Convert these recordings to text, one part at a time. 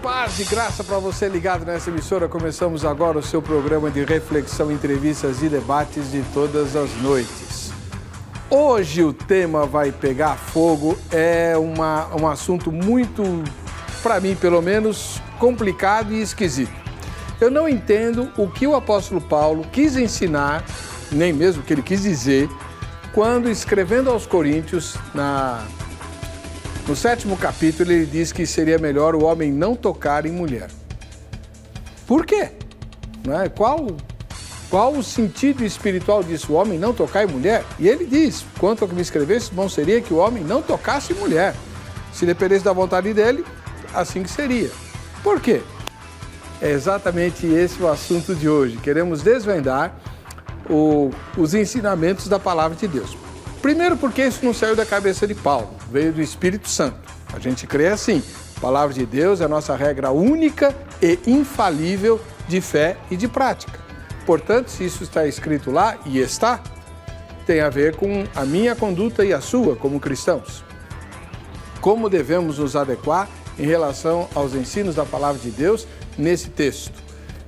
Paz e graça para você ligado nessa emissora. Começamos agora o seu programa de reflexão, entrevistas e debates de todas as noites. Hoje o tema vai pegar fogo, é um assunto muito, para mim pelo menos, complicado e esquisito. Eu não entendo o que o apóstolo Paulo quis ensinar, nem mesmo o que ele quis dizer, quando escrevendo aos Coríntios, no 7º capítulo, ele diz que seria melhor o homem não tocar em mulher. Por quê? Não é? Qual o sentido espiritual disso? O homem não tocar em mulher? E ele diz, quanto ao que me escrevesse, bom seria que o homem não tocasse em mulher. Se dependesse da vontade dele, assim que seria. Por quê? É exatamente esse o assunto de hoje. Queremos desvendar os ensinamentos da palavra de Deus. Primeiro porque isso não saiu da cabeça de Paulo, veio do Espírito Santo. A gente crê assim, a palavra de Deus é a nossa regra única e infalível de fé e de prática. Portanto, se isso está escrito lá, e está, tem a ver com a minha conduta e a sua como cristãos. Como devemos nos adequar em relação aos ensinos da palavra de Deus nesse texto?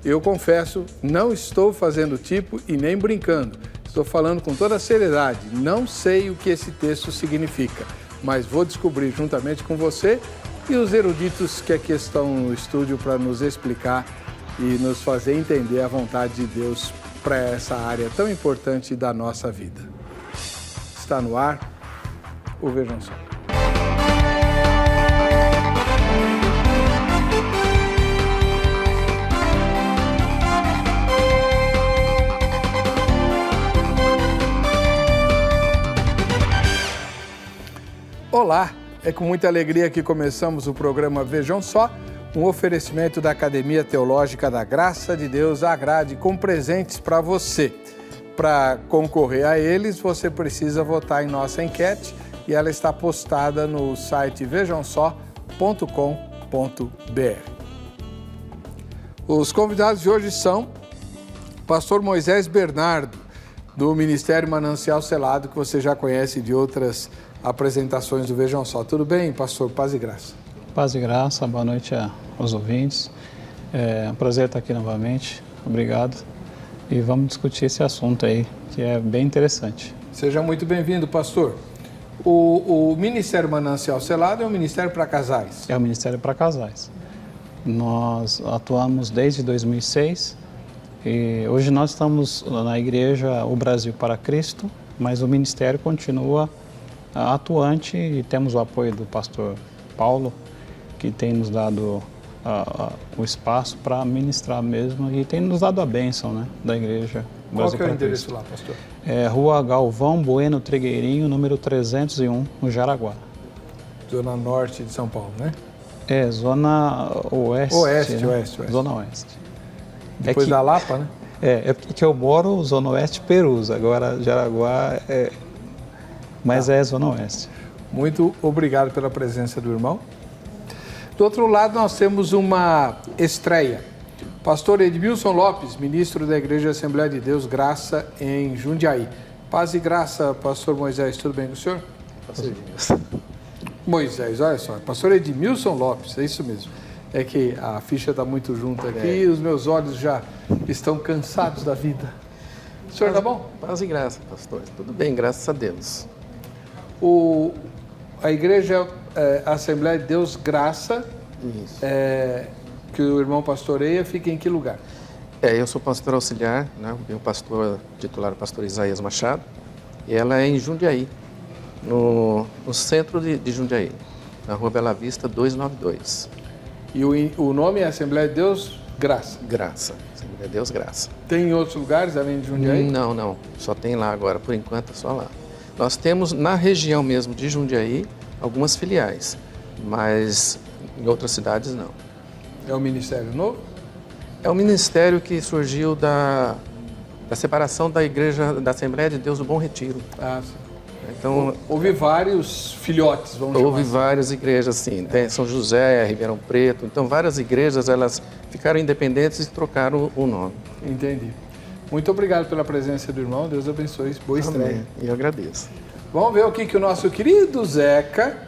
Eu confesso, não estou fazendo tipo e nem brincando. Estou falando com toda a seriedade. Não sei o que esse texto significa, mas vou descobrir juntamente com você e os eruditos que aqui estão no estúdio para nos explicar e nos fazer entender a vontade de Deus para essa área tão importante da nossa vida. Está no ar o Vejam Só. Olá, é com muita alegria que começamos o programa Vejam Só, um oferecimento da Academia Teológica da Graça de Deus, a Grade, com presentes para você. Para concorrer a eles, você precisa votar em nossa enquete e ela está postada no site vejamsó.com.br. Os convidados de hoje são Pastor Moisés Bernardo, do Ministério Manancial Selado, que você já conhece de outras apresentações do Vejam Só. Tudo bem, pastor? Paz e graça. Paz e graça, boa noite aos ouvintes. É um prazer estar aqui novamente, obrigado. E vamos discutir esse assunto aí, que é bem interessante. Seja muito bem-vindo, pastor. O Ministério Manancial Selado é um ministério para casais? É um ministério para casais. Nós atuamos desde 2006 e hoje nós estamos na igreja O Brasil para Cristo, mas o ministério continua atuante e temos o apoio do pastor Paulo, que tem nos dado o espaço para ministrar mesmo e tem nos dado a bênção, né, da igreja. Qual que é o endereço lá, pastor? É Rua Galvão Bueno Trigueirinho, número 301, no Jaraguá. Zona Norte de São Paulo, né? É, Zona Oeste. Oeste, né? Oeste. Zona Oeste. Depois da Lapa, né? É porque eu moro Zona Oeste Perus, agora Jaraguá mas é Zona Oeste. Muito obrigado pela presença do irmão. Do outro lado, nós temos uma estreia. Pastor Edmilson Lopes, ministro da Igreja Assembleia de Deus, Graça, em Jundiaí. Paz e graça, pastor Moisés, tudo bem com o senhor? Moisés, olha só, pastor Edmilson Lopes, é isso mesmo. É que a ficha está muito junta aqui e os meus olhos já estão cansados da vida. O senhor tá bom? Paz e graça, pastor. Tudo bem, graças a Deus. A Igreja Assembleia de Deus Graça, que o irmão pastoreia, fica em que lugar? Eu sou pastor auxiliar, né? Meu pastor titular, o pastor Isaías Machado, e ela é em Jundiaí, no centro de Jundiaí, na Rua Bela Vista 292. E o nome é Assembleia de Deus Graça? Graça, Assembleia de Deus Graça. Tem em outros lugares além de Jundiaí? Não, só tem lá agora, por enquanto é só lá. Nós temos na região mesmo de Jundiaí algumas filiais, mas em outras cidades não. É um ministério novo? É um ministério que surgiu da separação da Igreja da Assembleia de Deus do Bom Retiro. Ah, sim. Então, houve vários filhotes, vamos chamar. Houve várias igrejas, sim. Tem São José, Ribeirão Preto. Então, várias igrejas, elas ficaram independentes e trocaram o nome. Entendi. Muito obrigado pela presença do irmão. Deus abençoe. Boa estreia. E eu agradeço. Vamos ver o que o nosso querido Zeca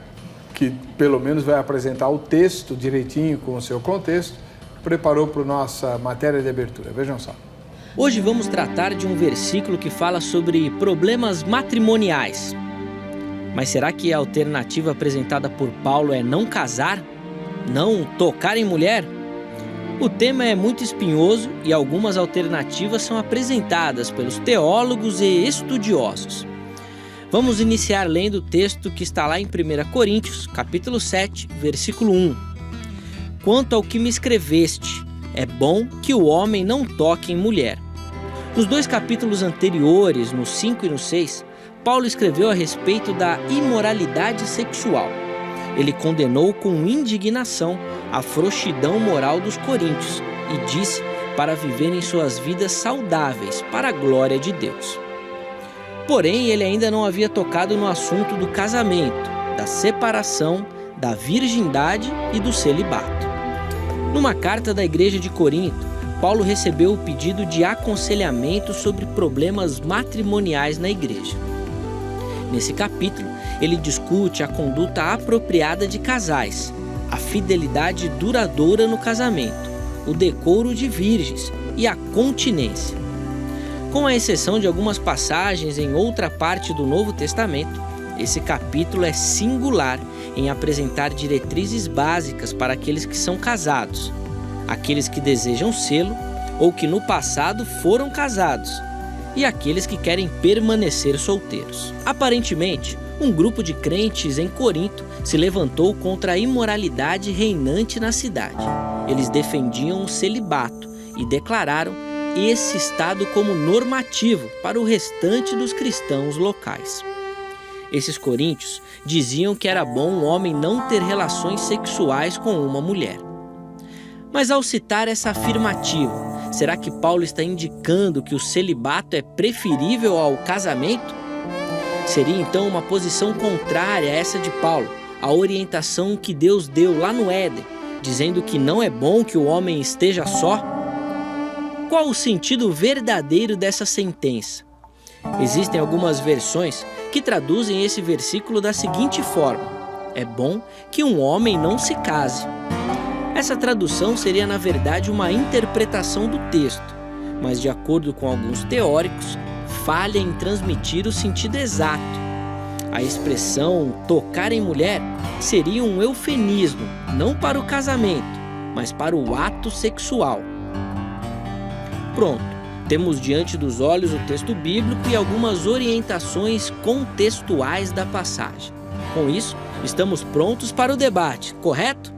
que pelo menos vai apresentar o texto direitinho com o seu contexto, preparou para a nossa matéria de abertura. Vejam só. Hoje vamos tratar de um versículo que fala sobre problemas matrimoniais. Mas será que a alternativa apresentada por Paulo é não casar? Não tocar em mulher? O tema é muito espinhoso e algumas alternativas são apresentadas pelos teólogos e estudiosos. Vamos iniciar lendo o texto que está lá em 1 Coríntios, capítulo 7, versículo 1. Quanto ao que me escreveste, é bom que o homem não toque em mulher. Nos 2 capítulos anteriores, no 5 e no 6, Paulo escreveu a respeito da imoralidade sexual. Ele condenou com indignação a frouxidão moral dos coríntios e disse para viverem suas vidas saudáveis para a glória de Deus. Porém, ele ainda não havia tocado no assunto do casamento, da separação, da virgindade e do celibato. Numa carta da igreja de Corinto, Paulo recebeu o pedido de aconselhamento sobre problemas matrimoniais na igreja. Nesse capítulo, ele discute a conduta apropriada de casais, a fidelidade duradoura no casamento, o decoro de virgens e a continência. Com a exceção de algumas passagens em outra parte do Novo Testamento, esse capítulo é singular em apresentar diretrizes básicas para aqueles que são casados, aqueles que desejam sê-lo ou que no passado foram casados, e aqueles que querem permanecer solteiros. Aparentemente, um grupo de crentes em Corinto se levantou contra a imoralidade reinante na cidade. Eles defendiam o celibato e declararam esse estado como normativo para o restante dos cristãos locais. Esses coríntios diziam que era bom um homem não ter relações sexuais com uma mulher. Mas ao citar essa afirmativa, será que Paulo está indicando que o celibato é preferível ao casamento? Seria então uma posição contrária a essa de Paulo, a orientação que Deus deu lá no Éden, dizendo que não é bom que o homem esteja só? Qual o sentido verdadeiro dessa sentença? Existem algumas versões que traduzem esse versículo da seguinte forma: é bom que um homem não se case. Essa tradução seria, na verdade, uma interpretação do texto, mas, de acordo com alguns teóricos, falha em transmitir o sentido exato. A expressão tocar em mulher seria um eufemismo, não para o casamento, mas para o ato sexual. Pronto, temos diante dos olhos o texto bíblico e algumas orientações contextuais da passagem. Com isso, estamos prontos para o debate, correto?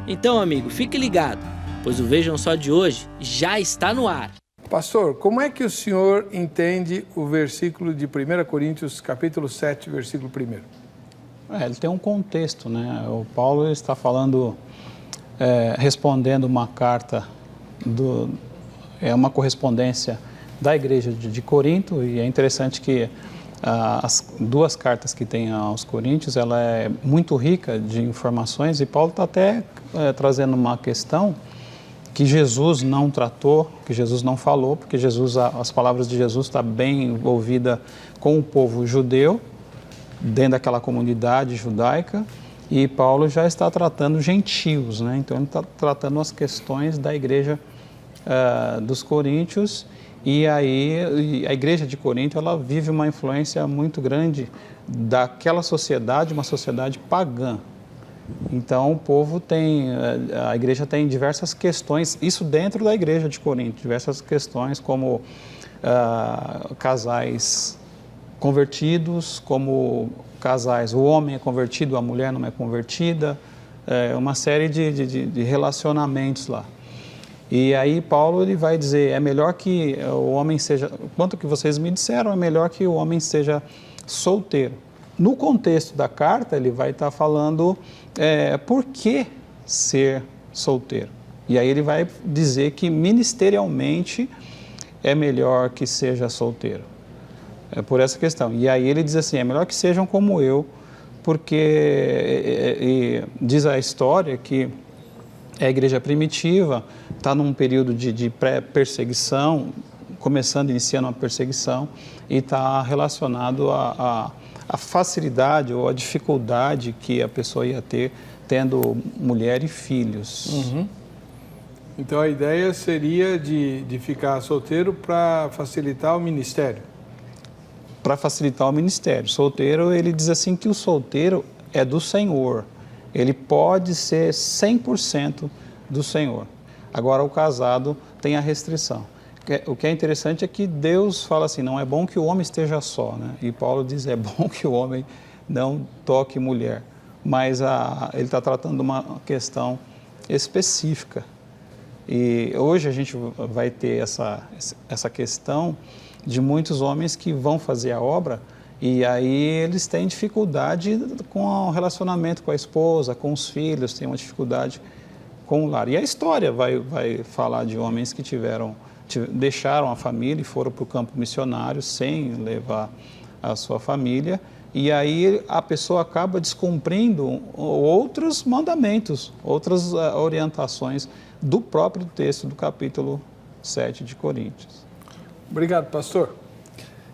Então, amigo, fique ligado, pois o Vejam Só de hoje já está no ar. Pastor, como é que o senhor entende o versículo de 1 Coríntios, capítulo 7, versículo 1? Ele tem um contexto, né? O Paulo está falando, respondendo uma carta, uma correspondência da igreja de Corinto, e é interessante que as 2 cartas que tem aos Coríntios, ela é muito rica de informações, e Paulo está até trazendo uma questão que Jesus não tratou, que Jesus não falou, porque as palavras de Jesus estão bem envolvidas com o povo judeu, dentro daquela comunidade judaica, e Paulo já está tratando gentios, né? Então ele está tratando as questões da igreja dos coríntios, e aí a igreja de Corinto, ela vive uma influência muito grande daquela sociedade, uma sociedade pagã. Então o povo a igreja tem diversas questões, isso dentro da igreja de Corinto, diversas questões como casais convertidos, como casais, o homem é convertido, a mulher não é convertida, uma série de relacionamentos lá. E aí Paulo ele vai dizer, é melhor que o homem seja, quanto que vocês me disseram, é melhor que o homem seja solteiro. No contexto da carta, ele vai estar falando por que ser solteiro. E aí ele vai dizer que ministerialmente é melhor que seja solteiro. É por essa questão. E aí ele diz assim, é melhor que sejam como eu, porque diz a história que a igreja primitiva está num período de pré-perseguição iniciando uma perseguição, e está relacionado à facilidade ou à dificuldade que a pessoa ia ter tendo mulher e filhos. Uhum. Então a ideia seria de ficar solteiro para facilitar o ministério? Para facilitar o ministério. Solteiro, ele diz assim que o solteiro é do Senhor. Ele pode ser 100% do Senhor. Agora o casado tem a restrição. O que é interessante é que Deus fala assim, não é bom que o homem esteja só, né? E Paulo diz, é bom que o homem não toque mulher. Mas ele está tratando uma questão específica. E hoje a gente vai ter essa questão de muitos homens que vão fazer a obra e aí eles têm dificuldade com o relacionamento com a esposa, com os filhos, têm uma dificuldade com o lar. E a história vai falar de homens que deixaram a família e foram para o campo missionário sem levar a sua família. E aí a pessoa acaba descumprindo outros mandamentos, outras orientações do próprio texto do capítulo 7 de Coríntios. Obrigado, pastor.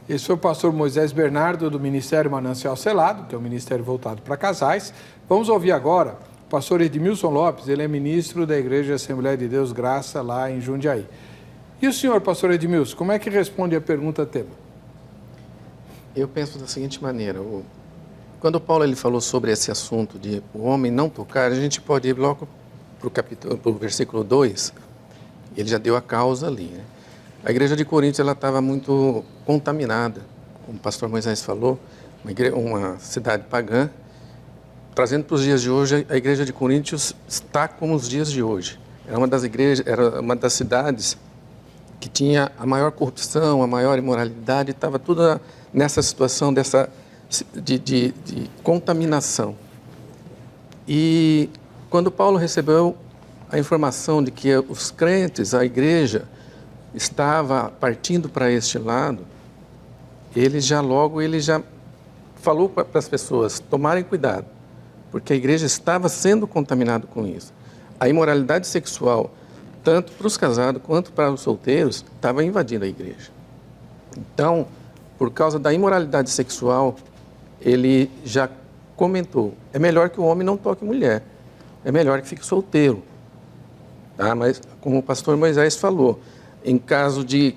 Esse foi o pastor Moisés Bernardo, do Ministério Manancial Selado, que é um ministério voltado para casais. Vamos ouvir agora o pastor Edmilson Lopes, ele é ministro da Igreja Assembleia de Deus Graça, lá em Jundiaí. E o senhor, pastor Edmilson, como é que responde a pergunta tema? Eu penso da seguinte maneira, quando o Paulo ele falou sobre esse assunto de o homem não tocar, a gente pode ir logo para o versículo 2, ele já deu a causa ali, né? A igreja de Coríntios ela estava muito contaminada, como o pastor Moisés falou, uma cidade pagã. Trazendo para os dias de hoje, a igreja de Coríntios está como os dias de hoje. Era uma das cidades que tinha a maior corrupção, a maior imoralidade, estava tudo nessa situação de contaminação. E quando Paulo recebeu a informação de que os crentes, a igreja, estava partindo para este lado, ele já falou para as pessoas tomarem cuidado, porque a igreja estava sendo contaminada com isso. A imoralidade sexual, tanto para os casados quanto para os solteiros, estava invadindo a igreja. Então, por causa da imoralidade sexual, ele já comentou, é melhor que o homem não toque mulher, é melhor que fique solteiro. Tá? Mas, como o pastor Moisés falou, em caso de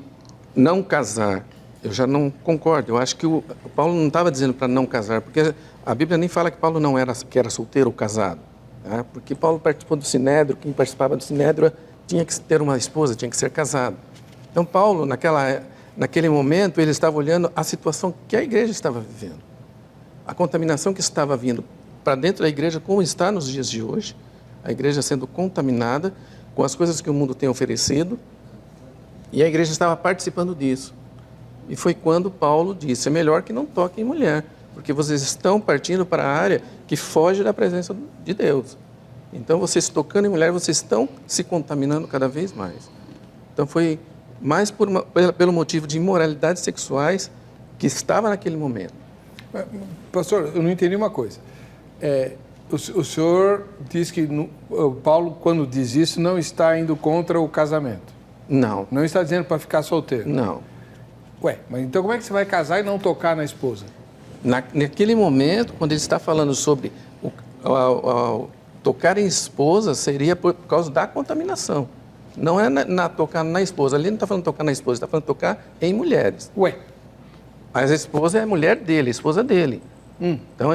não casar, eu já não concordo. Eu acho que o Paulo não estava dizendo para não casar, porque a Bíblia nem fala que Paulo que era solteiro ou casado. Tá? Porque Paulo participou do Sinédrio, quem participava do Sinédrio tinha que ter uma esposa, tinha que ser casado. Então Paulo, naquele momento, ele estava olhando a situação que a igreja estava vivendo. A contaminação que estava vindo para dentro da igreja, como está nos dias de hoje, a igreja sendo contaminada com as coisas que o mundo tem oferecido, e a igreja estava participando disso. E foi quando Paulo disse, é melhor que não toquem mulher, porque vocês estão partindo para a área que foge da presença de Deus. Então, vocês tocando em mulher, vocês estão se contaminando cada vez mais. Então, foi mais pelo motivo de imoralidades sexuais que estava naquele momento. Pastor, eu não entendi uma coisa. O senhor diz que Paulo, quando diz isso, não está indo contra o casamento? Não. Não está dizendo para ficar solteiro? Não. Ué, mas então como é que você vai casar e não tocar na esposa? Naquele momento, quando ele está falando sobre tocar em esposa, seria por causa da contaminação. Não é tocar na esposa. Ali não está falando tocar na esposa, está falando tocar em mulheres. Ué. Mas a esposa é a mulher dele, a esposa dele. Então,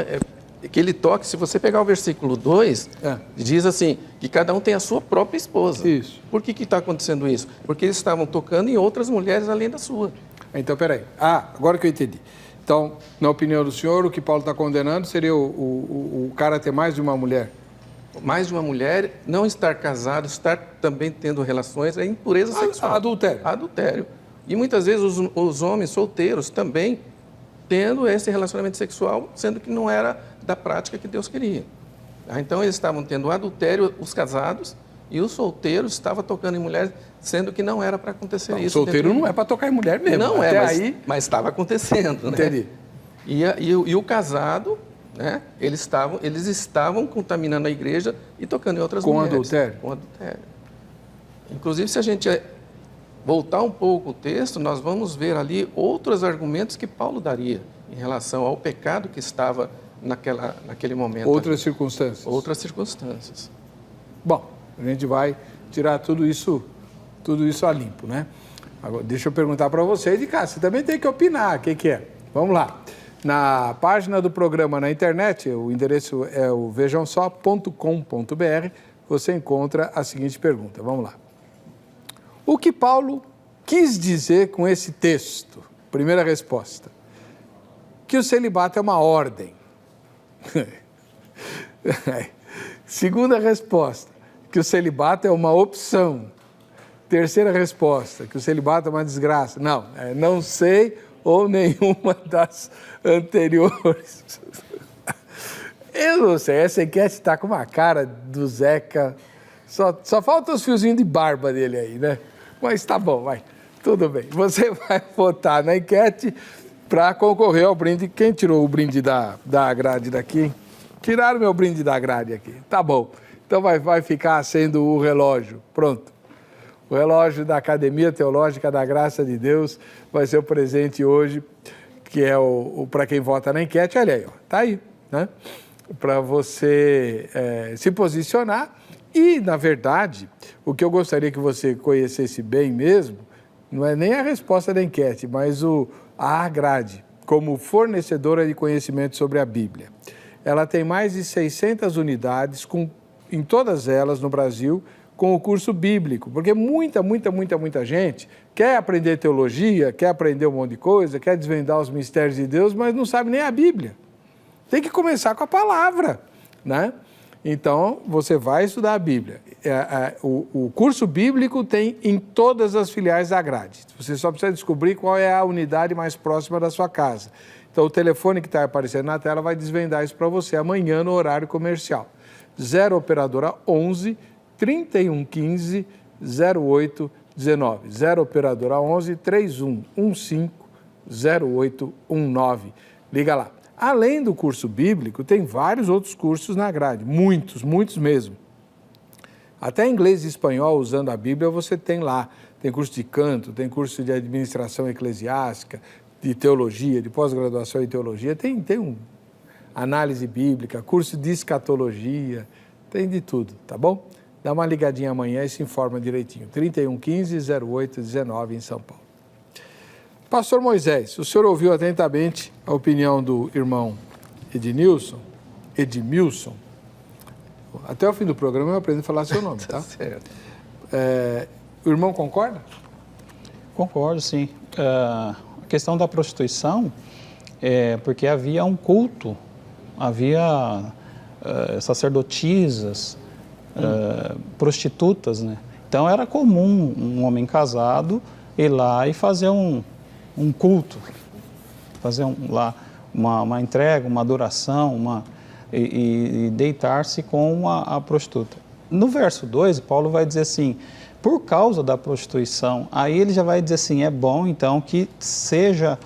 que ele toque, se você pegar o versículo 2, diz assim, que cada um tem a sua própria esposa. Isso. Por que está acontecendo isso? Porque eles estavam tocando em outras mulheres além da sua. Então, peraí. Agora que eu entendi. Então, na opinião do senhor, o que Paulo está condenando seria o cara ter mais de uma mulher? Mais de uma mulher, não estar casado, estar também tendo relações, é impureza sexual. Adultério. Adultério. E muitas vezes os homens solteiros também tendo esse relacionamento sexual, sendo que não era da prática que Deus queria. Então, eles estavam tendo adultério, os casados, e os solteiros estavam tocando em mulheres, sendo que não era para acontecer isso. O solteiro não é para tocar em mulher mesmo. Não mas estava acontecendo. Entendi. Né? E o casado, né, eles estavam contaminando a igreja e tocando em outras mulheres. Com adultério? Com adultério. Inclusive, se a gente voltar um pouco o texto, nós vamos ver ali outros argumentos que Paulo daria em relação ao pecado que estava naquele momento. Outras circunstâncias. Outras circunstâncias. Bom, a gente vai tirar tudo isso a limpo, né? Agora, deixa eu perguntar para você de casa, você também tem que opinar, o que é? Vamos lá. Na página do programa na internet, o endereço é o vejamsó.com.br, você encontra a seguinte pergunta, vamos lá. O que Paulo quis dizer com esse texto? Primeira resposta, que o celibato é uma ordem. Segunda resposta, que o celibato é uma opção. Terceira resposta, que o celibato é uma desgraça. Não, não sei ou nenhuma das anteriores. Eu não sei, essa enquete está com uma cara do Zeca. Só faltam os fiozinhos de barba dele aí, né? Mas tá bom, vai. Tudo bem. Você vai votar na enquete para concorrer ao brinde. Quem tirou o brinde da grade daqui? Tiraram meu brinde da grade aqui. Tá bom. Então vai ficar sendo o relógio. Pronto. O relógio da Academia Teológica da Graça de Deus vai ser o presente hoje, que é para quem vota na enquete. Olha aí, ó, tá aí, né? Para você se posicionar. E, na verdade, o que eu gostaria que você conhecesse bem mesmo, não é nem a resposta da enquete, mas a grade, como fornecedora de conhecimento sobre a Bíblia. Ela tem mais de 600 unidades, em todas elas no Brasil, com o curso bíblico, porque muita gente quer aprender teologia, quer aprender um monte de coisa, quer desvendar os mistérios de Deus, mas não sabe nem a Bíblia. Tem que começar com a palavra, né? Então, você vai estudar a Bíblia. O curso bíblico tem em todas as filiais da grade. Você só precisa descobrir qual é a unidade mais próxima da sua casa. Então, o telefone que está aparecendo na tela vai desvendar isso para você amanhã no horário comercial. 0 operadora 11 3115 0819. 0 operadora 11 3115 0819. Liga lá. Além do curso bíblico, tem vários outros cursos na grade, muitos mesmo. Até inglês e espanhol, usando a Bíblia, você tem lá. Tem curso de canto, tem curso de administração eclesiástica, de teologia, de pós-graduação em teologia, tem análise bíblica, curso de escatologia, tem de tudo, tá bom? Dá uma ligadinha amanhã e se informa direitinho. 3115-0819 em São Paulo. Pastor Moisés, o senhor ouviu atentamente a opinião do irmão Edmilson? Até o fim do programa eu aprendo a falar seu nome, tá? Certo. O irmão concorda? Concordo, sim. A questão da prostituição é porque havia um culto, havia sacerdotisas, prostitutas, né? Então era comum um homem casado ir lá e fazer um culto, fazer lá uma entrega, uma adoração, e deitar-se com a prostituta. No verso 2, Paulo vai dizer assim, por causa da prostituição, aí ele já vai dizer assim, é bom então que seja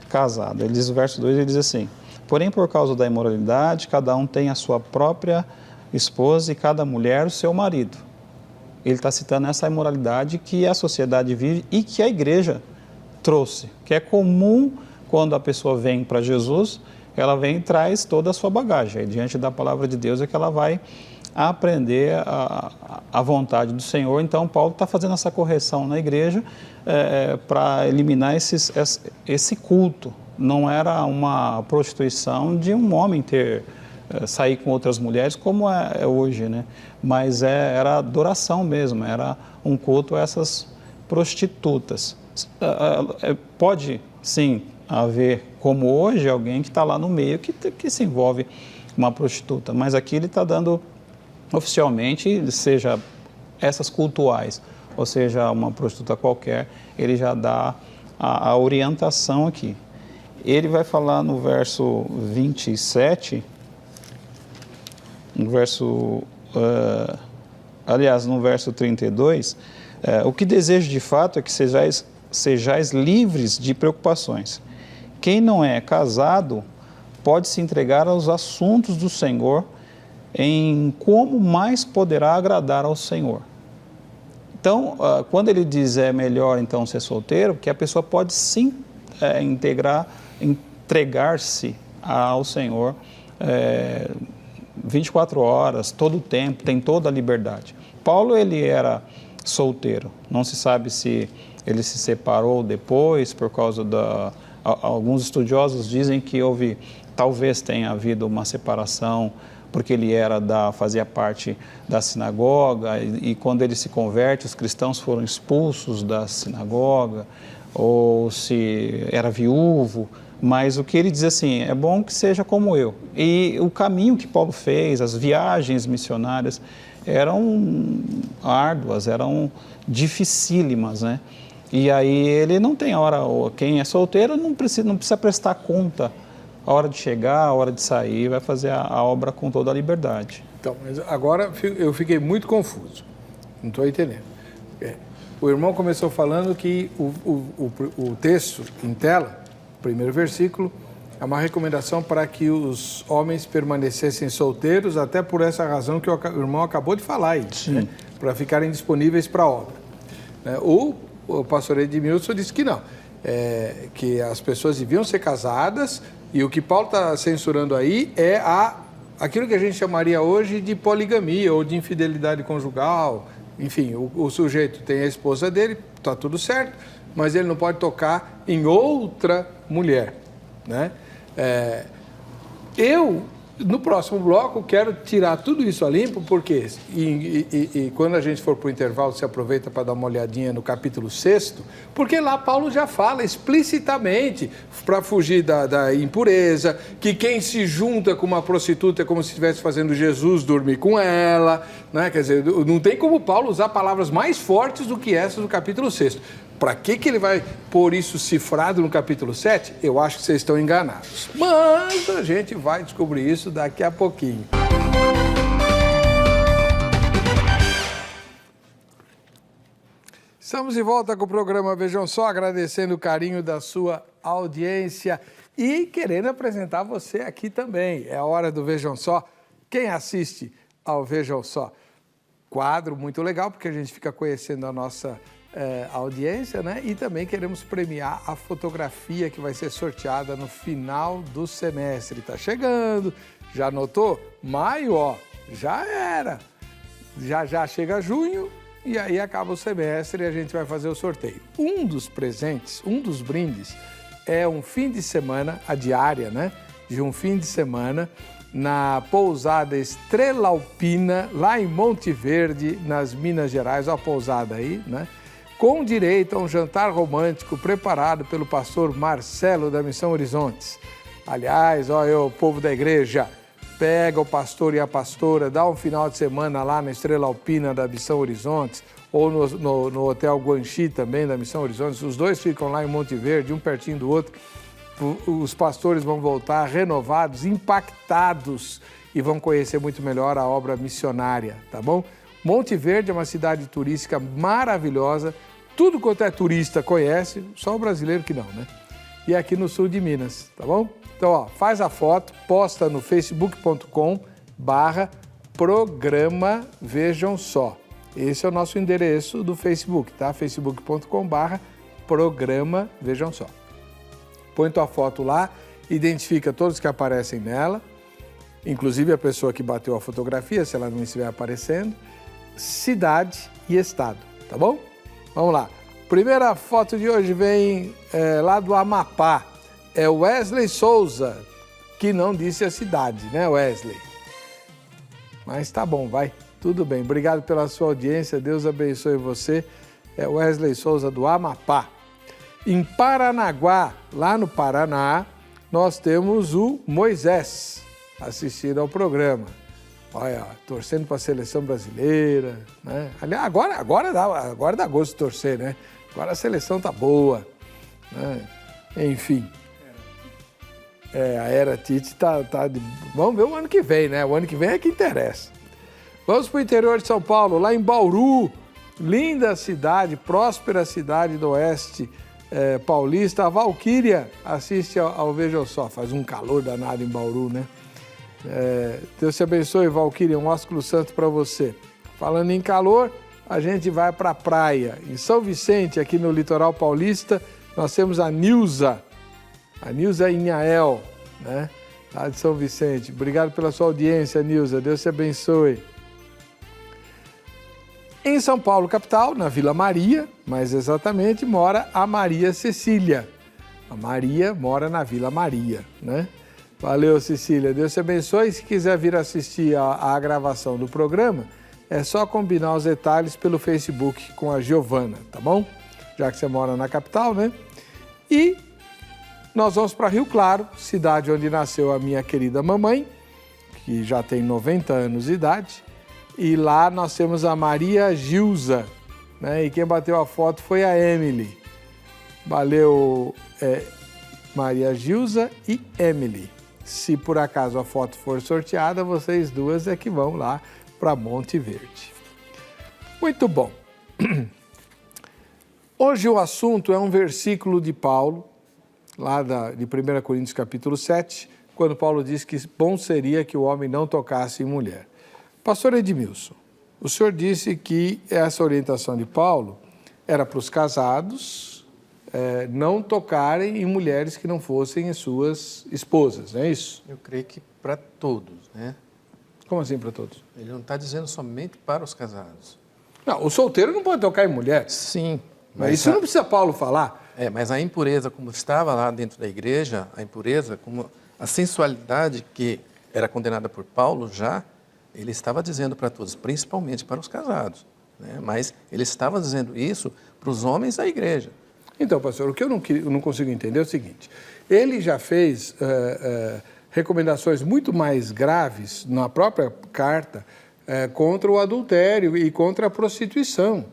casado. Ele diz, o verso 2, ele diz assim, porém por causa da imoralidade, cada um tem a sua própria esposa e cada mulher o seu marido. Ele está citando essa imoralidade que a sociedade vive e que a igreja trouxe, que é comum quando a pessoa vem para Jesus, ela vem e traz toda a sua bagagem. Aí, diante da palavra de Deus é que ela vai aprender a vontade do Senhor. Então, Paulo está fazendo essa correção na igreja para eliminar esse culto. Não era uma prostituição de um homem sair com outras mulheres, como é hoje, né? Mas era adoração mesmo, era um culto a essas prostitutas. Pode, sim, haver, como hoje, alguém que está lá no meio que se envolve com uma prostituta, mas aqui ele está dando oficialmente, seja essas cultuais, ou seja, uma prostituta qualquer, ele já dá a orientação aqui. Ele vai falar no verso 27, no verso 32, o que desejo de fato é que sejais livres de preocupações. Quem não é casado pode se entregar aos assuntos do Senhor em como mais poderá agradar ao Senhor. Então, quando ele diz é melhor então ser solteiro, que a pessoa pode sim entregar-se ao Senhor 24 horas, todo o tempo, tem toda a liberdade. Paulo, ele era solteiro, não se sabe se ele se separou depois por causa da... Alguns estudiosos dizem que talvez tenha havido uma separação porque ele fazia parte da sinagoga e quando ele se converte, os cristãos foram expulsos da sinagoga, ou se era viúvo, mas o que ele diz assim, é bom que seja como eu. E o caminho que Paulo fez, as viagens missionárias, eram árduas, eram dificílimas, né? E aí ele não tem hora, quem é solteiro não precisa prestar conta a hora de chegar, a hora de sair, vai fazer a obra com toda a liberdade. Então, mas agora eu fiquei muito confuso, não estou entendendo. O irmão começou falando que o texto em tela, o primeiro versículo, é uma recomendação para que os homens permanecessem solteiros, até por essa razão que o irmão acabou de falar aí, né? Para ficarem disponíveis para a obra. O pastor Edmilson disse que não, que as pessoas deviam ser casadas, e o que Paulo está censurando aí é aquilo que a gente chamaria hoje de poligamia ou de infidelidade conjugal. Enfim, o sujeito tem a esposa dele, está tudo certo, mas ele não pode tocar em outra mulher, né? No próximo bloco, quero tirar tudo isso a limpo, porque quando a gente for para o intervalo, você aproveita para dar uma olhadinha no capítulo 6, porque lá Paulo já fala explicitamente, para fugir da impureza, que quem se junta com uma prostituta é como se estivesse fazendo Jesus dormir com ela, né? Quer dizer, não tem como Paulo usar palavras mais fortes do que essas do capítulo 6. Para que ele vai pôr isso cifrado no capítulo 7? Eu acho que vocês estão enganados. Mas a gente vai descobrir isso daqui a pouquinho. Estamos de volta com o programa Vejam Só, agradecendo o carinho da sua audiência e querendo apresentar você aqui também. É a hora do Vejam Só. Quem assiste ao Vejam Só? Quadro muito legal, porque a gente fica conhecendo a nossa audiência, né? E também queremos premiar a fotografia que vai ser sorteada no final do semestre. Tá chegando, já notou? Maio, ó, já era. Já chega junho e aí acaba o semestre e a gente vai fazer o sorteio. Um dos presentes, um dos brindes é um fim de semana, a diária, né? De um fim de semana na pousada Estrela Alpina, lá em Monte Verde, nas Minas Gerais. Ó a pousada aí, né? Com direito a um jantar romântico preparado pelo pastor Marcelo da Missão Horizontes. Aliás, o povo da igreja, pega o pastor e a pastora, dá um final de semana lá na Estrela Alpina da Missão Horizontes, ou no Hotel Guanxi também da Missão Horizontes. Os dois ficam lá em Monte Verde, um pertinho do outro. Os pastores vão voltar renovados, impactados e vão conhecer muito melhor a obra missionária, tá bom? Monte Verde é uma cidade turística maravilhosa, tudo quanto é turista conhece, só o brasileiro que não, né? E aqui no sul de Minas, tá bom? Então, faz a foto, posta no facebook.com/programa Vejam Só. Esse é o nosso endereço do Facebook, tá? facebook.com/programa Vejam Só. Põe tua foto lá, identifica todos que aparecem nela, inclusive a pessoa que bateu a fotografia, se ela não estiver aparecendo, cidade e estado, tá bom? Vamos lá. Primeira foto de hoje vem lá do Amapá. É Wesley Souza, que não disse a cidade, né, Wesley? Mas tá bom, vai. Tudo bem. Obrigado pela sua audiência. Deus abençoe você. É Wesley Souza do Amapá. Em Paranaguá, lá no Paraná, nós temos o Moisés assistindo ao programa. Olha, torcendo para a seleção brasileira, né? Aliás, agora dá gosto de torcer, né? Agora a seleção tá boa, né? Enfim. A era Tite tá de... Vamos ver o ano que vem, né? O ano que vem é que interessa. Vamos para o interior de São Paulo, lá em Bauru. Linda cidade, próspera cidade do oeste paulista. A Valquíria assiste ao Vejam Só. Faz um calor danado em Bauru, né? Deus te abençoe, Valquíria, um ósculo santo para você. Falando em calor, a gente vai para a praia. Em São Vicente, aqui no litoral paulista, nós temos a Nilza Inhael, né? Lá de São Vicente. Obrigado pela sua audiência, Nilza. Deus te abençoe. Em São Paulo, capital, na Vila Maria, mais exatamente, mora a Maria Cecília. A Maria mora na Vila Maria, né? Valeu, Cecília. Deus te abençoe. Se quiser vir assistir a gravação do programa, é só combinar os detalhes pelo Facebook com a Giovana, tá bom? Já que você mora na capital, né? E nós vamos para Rio Claro, cidade onde nasceu a minha querida mamãe, que já tem 90 anos de idade. E lá nós temos a Maria Gilza, né? E quem bateu a foto foi a Emily. Valeu, Maria Gilza e Emily. Se por acaso a foto for sorteada, vocês duas é que vão lá para Monte Verde. Muito bom. Hoje o assunto é um versículo de Paulo, lá de 1 Coríntios capítulo 7, quando Paulo diz que bom seria que o homem não tocasse em mulher. Pastor Edmilson, o senhor disse que essa orientação de Paulo era para os casados não tocarem em mulheres que não fossem as suas esposas, não é isso? Eu creio que para todos, né? Como assim para todos? Ele não está dizendo somente para os casados. Não, o solteiro não pode tocar em mulher. Sim. Mas isso não precisa Paulo falar. Mas a impureza, como estava lá dentro da igreja, a impureza, como a sensualidade que era condenada por Paulo já, ele estava dizendo para todos, principalmente para os casados, né? Mas ele estava dizendo isso para os homens da igreja. Então, pastor, o que eu não consigo entender é o seguinte, ele já fez recomendações muito mais graves na própria carta contra o adultério e contra a prostituição.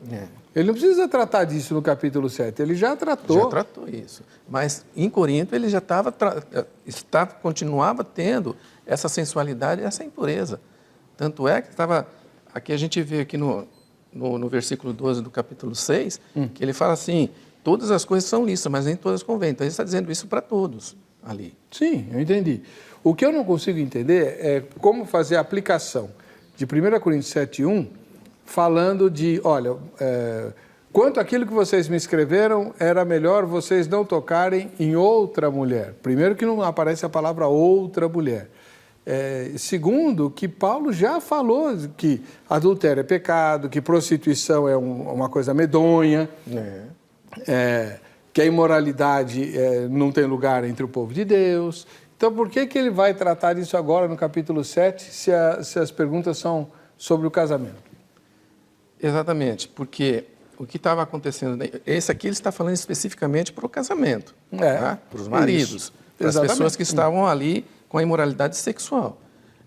Ele não precisa tratar disso no capítulo 7, ele já tratou. Já tratou isso. Mas em Corinto ele já continuava tendo essa sensualidade e essa impureza. Tanto é que aqui a gente vê aqui no versículo 12 do capítulo 6, que ele fala assim, todas as coisas são lícitas, mas nem todas convêm. Então ele está dizendo isso para todos ali. Sim, eu entendi. O que eu não consigo entender é como fazer a aplicação de 1 Coríntios 7:1, falando de, olha, quanto àquilo que vocês me escreveram, era melhor vocês não tocarem em outra mulher. Primeiro que não aparece a palavra outra mulher. Segundo, que Paulo já falou que adultério é pecado, que prostituição é uma coisa medonha, que a imoralidade não tem lugar entre o povo de Deus. Então, por que ele vai tratar disso agora no capítulo 7, se as perguntas são sobre o casamento? Exatamente, porque o que estava acontecendo, esse aqui ele está falando especificamente para o casamento, tá? Para os maridos, para as pessoas que estavam ali com a imoralidade sexual.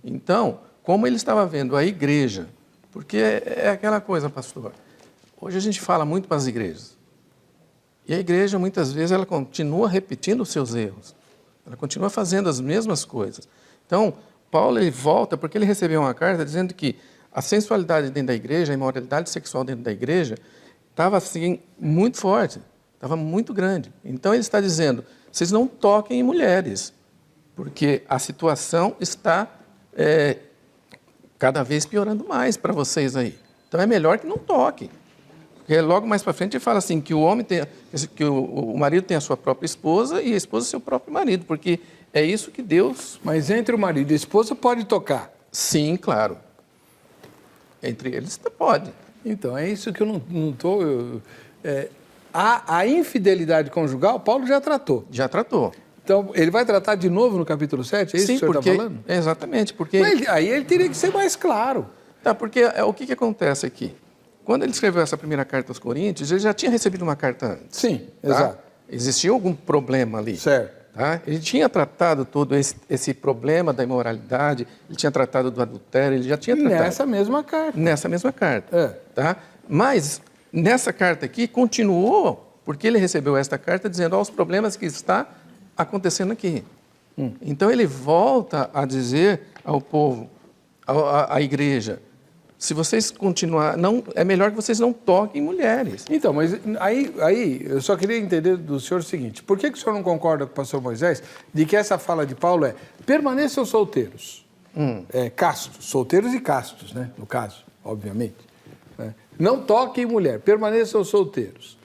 Então, como ele estava vendo a igreja, porque é aquela coisa, pastor, hoje a gente fala muito para as igrejas, e a igreja muitas vezes ela continua repetindo os seus erros, ela continua fazendo as mesmas coisas. Então, Paulo ele volta porque ele recebeu uma carta dizendo que a sensualidade dentro da igreja, a imoralidade sexual dentro da igreja, estava assim muito forte, estava muito grande. Então ele está dizendo, vocês não toquem em mulheres, porque a situação está cada vez piorando mais para vocês aí. Então é melhor que não toquem. Porque logo mais para frente ele fala assim, que o homem que o marido tem a sua própria esposa e a esposa seu próprio marido, porque é isso que Deus... Mas entre o marido e a esposa pode tocar? Sim, claro. Entre eles pode. Então, é isso que eu não estou... A infidelidade conjugal, Paulo já tratou. Já tratou. Então, ele vai tratar de novo no capítulo 7? É isso que o senhor está falando? Exatamente, porque... Mas aí ele teria que ser mais claro. Tá, porque o que acontece aqui? Quando ele escreveu essa primeira carta aos Coríntios, ele já tinha recebido uma carta antes. Sim, tá? Exato. Existia algum problema ali. Certo. Tá? Ele tinha tratado todo esse problema da imoralidade, ele tinha tratado do adultério, ele já tinha tratado. Nessa mesma carta. Nessa mesma carta. Tá? Mas, nessa carta aqui, continuou, porque ele recebeu esta carta dizendo os problemas que está acontecendo aqui. Então, ele volta a dizer ao povo, à igreja, se vocês continuarem, é melhor que vocês não toquem em mulheres. Então, mas aí eu só queria entender do senhor o seguinte, por que o senhor não concorda com o pastor Moisés de que essa fala de Paulo permaneçam solteiros, castos, solteiros e castos, né, no caso, obviamente. não toquem mulher, permaneçam solteiros.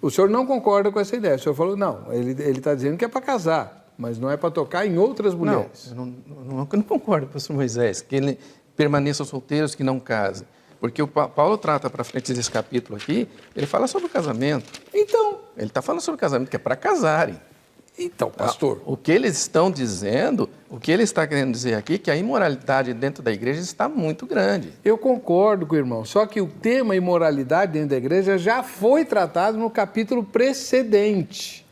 O senhor não concorda com essa ideia. O senhor falou, não, ele está dizendo que é para casar, mas não é para tocar em outras mulheres. Não, eu não concordo, pastor Moisés, que ele permaneçam solteiros, que não casem. Porque o Paulo trata para frente desse capítulo aqui, ele fala sobre o casamento. Então... Ele está falando sobre o casamento, que é para casarem. Então, pastor... O que eles estão dizendo, o que ele está querendo dizer aqui, é que a imoralidade dentro da igreja está muito grande. Eu concordo com o irmão, só que o tema imoralidade dentro da igreja já foi tratado no capítulo precedente,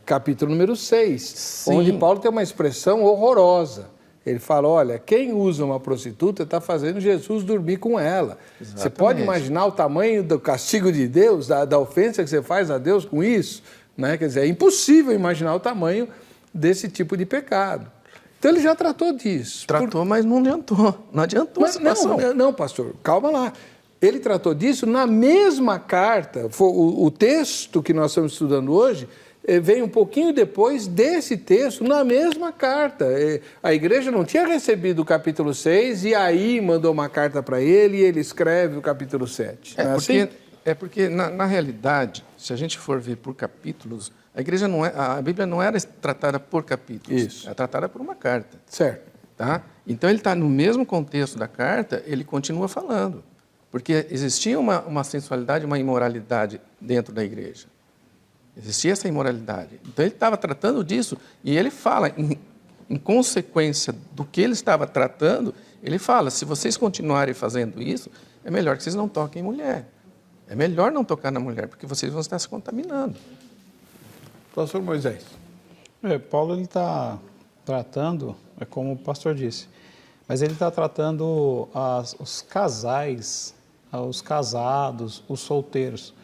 capítulo número 6, Sim. onde Paulo tem uma expressão horrorosa. Ele fala, olha, quem usa uma prostituta está fazendo Jesus dormir com ela. Exatamente. Você pode imaginar o tamanho do castigo de Deus, da ofensa que você faz a Deus com isso? Né? Quer dizer, é impossível imaginar o tamanho desse tipo de pecado. Então ele já tratou disso. Tratou, mas não adiantou. Não adiantou a situação. Não, pastor, calma lá. Ele tratou disso na mesma carta. O texto que nós estamos estudando hoje vem um pouquinho depois desse texto, na mesma carta. A igreja não tinha recebido o capítulo 6 e aí mandou uma carta para ele e ele escreve o capítulo 7. Porque na realidade, se a gente for ver por capítulos, a Bíblia não era tratada por capítulos. Isso. Era tratada por uma carta. Certo. Tá? Então ele está no mesmo contexto da carta, ele continua falando. Porque existia uma sensualidade, uma imoralidade dentro da igreja. Existia essa imoralidade. Então ele estava tratando disso e ele fala, em consequência do que ele estava tratando, ele fala, se vocês continuarem fazendo isso, é melhor que vocês não toquem em mulher. É melhor não tocar na mulher, porque vocês vão estar se contaminando. Pastor Moisés. Paulo está tratando, é como o pastor disse, mas ele está tratando os casais, os casados, os solteiros.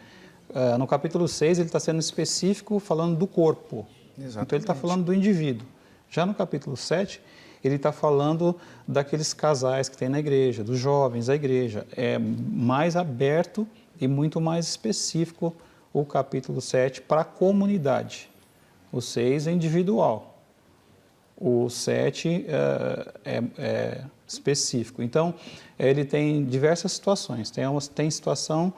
No capítulo 6, ele está sendo específico falando do corpo. Exatamente. Então, ele está falando do indivíduo. Já no capítulo 7, ele está falando daqueles casais que tem na igreja, dos jovens da igreja. É mais aberto e muito mais específico o capítulo 7 para a comunidade. O 6 é individual. O 7 é específico. Então, ele tem diversas situações. Tem situação,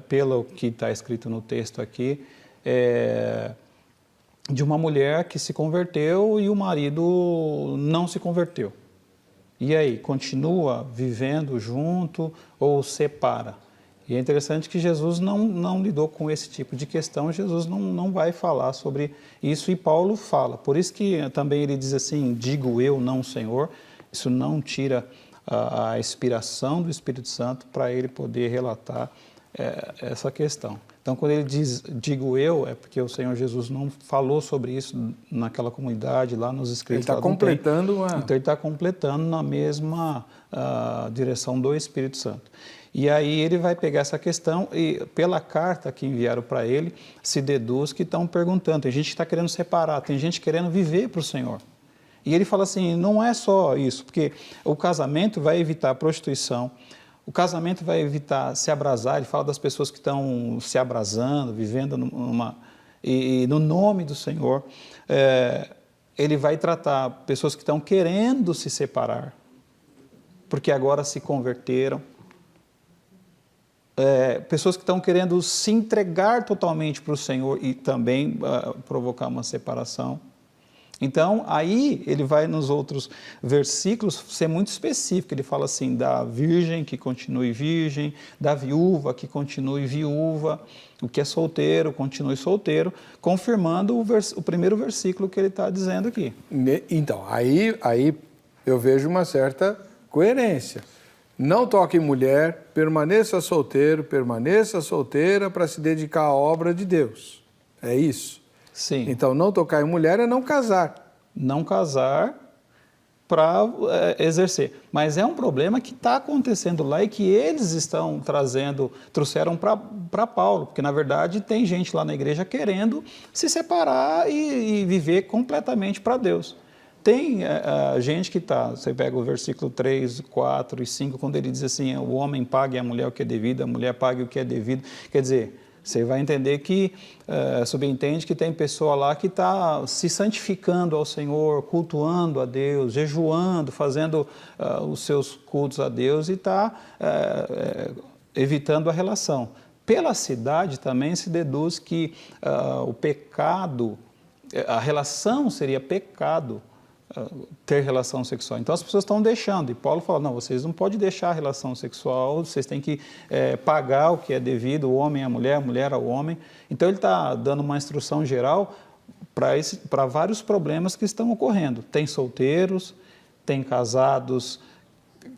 pelo que está escrito no texto aqui, de uma mulher que se converteu e o marido não se converteu. E aí, continua vivendo junto ou separa? E é interessante que Jesus não lidou com esse tipo de questão, Jesus não vai falar sobre isso, e Paulo fala. Por isso que também ele diz assim, digo eu, não o Senhor. Isso não tira a inspiração do Espírito Santo para ele poder relatar essa questão. Então, quando ele diz, digo eu, é porque o Senhor Jesus não falou sobre isso naquela comunidade, lá nos escritos. Ele está completando Então, ele está completando na mesma direção do Espírito Santo. E aí ele vai pegar essa questão e, pela carta que enviaram para ele, se deduz que estão perguntando. Tem gente que está querendo separar, tem gente querendo viver para o Senhor. E ele fala assim, não é só isso, porque o casamento vai evitar a prostituição, o casamento vai evitar se abrasar. Ele fala das pessoas que estão se abrasando, vivendo no nome do Senhor. Ele vai tratar pessoas que estão querendo se separar, porque agora se converteram. Pessoas que estão querendo se entregar totalmente para o Senhor e também provocar uma separação. Então, aí ele vai nos outros versículos ser muito específico. Ele fala assim, da virgem que continue virgem, da viúva que continue viúva, o que é solteiro continue solteiro, confirmando o primeiro versículo que ele está dizendo aqui. Então, aí eu vejo uma certa coerência. Não toque em mulher, permaneça solteira para se dedicar à obra de Deus. É isso? Sim. Então, não tocar em mulher é não casar. Não casar para exercer. Mas é um problema que está acontecendo lá e que eles trouxeram para Paulo, porque na verdade tem gente lá na igreja querendo se separar e viver completamente para Deus. Tem gente que você pega o versículo 3, 4 e 5, quando ele diz assim, o homem pague à mulher o que é devido, a mulher pague o que é devido. Quer dizer, você vai entender que, subentende que tem pessoa lá que está se santificando ao Senhor, cultuando a Deus, jejuando, fazendo os seus cultos a Deus e está evitando a relação. Pela cidade também se deduz que o pecado, a relação seria pecado, ter relação sexual. Então as pessoas estão deixando, e Paulo fala, não, vocês não podem deixar a relação sexual, vocês têm que pagar o que é devido, o homem à mulher, a mulher ao homem. Então ele está dando uma instrução geral para vários problemas que estão ocorrendo. Tem solteiros, tem casados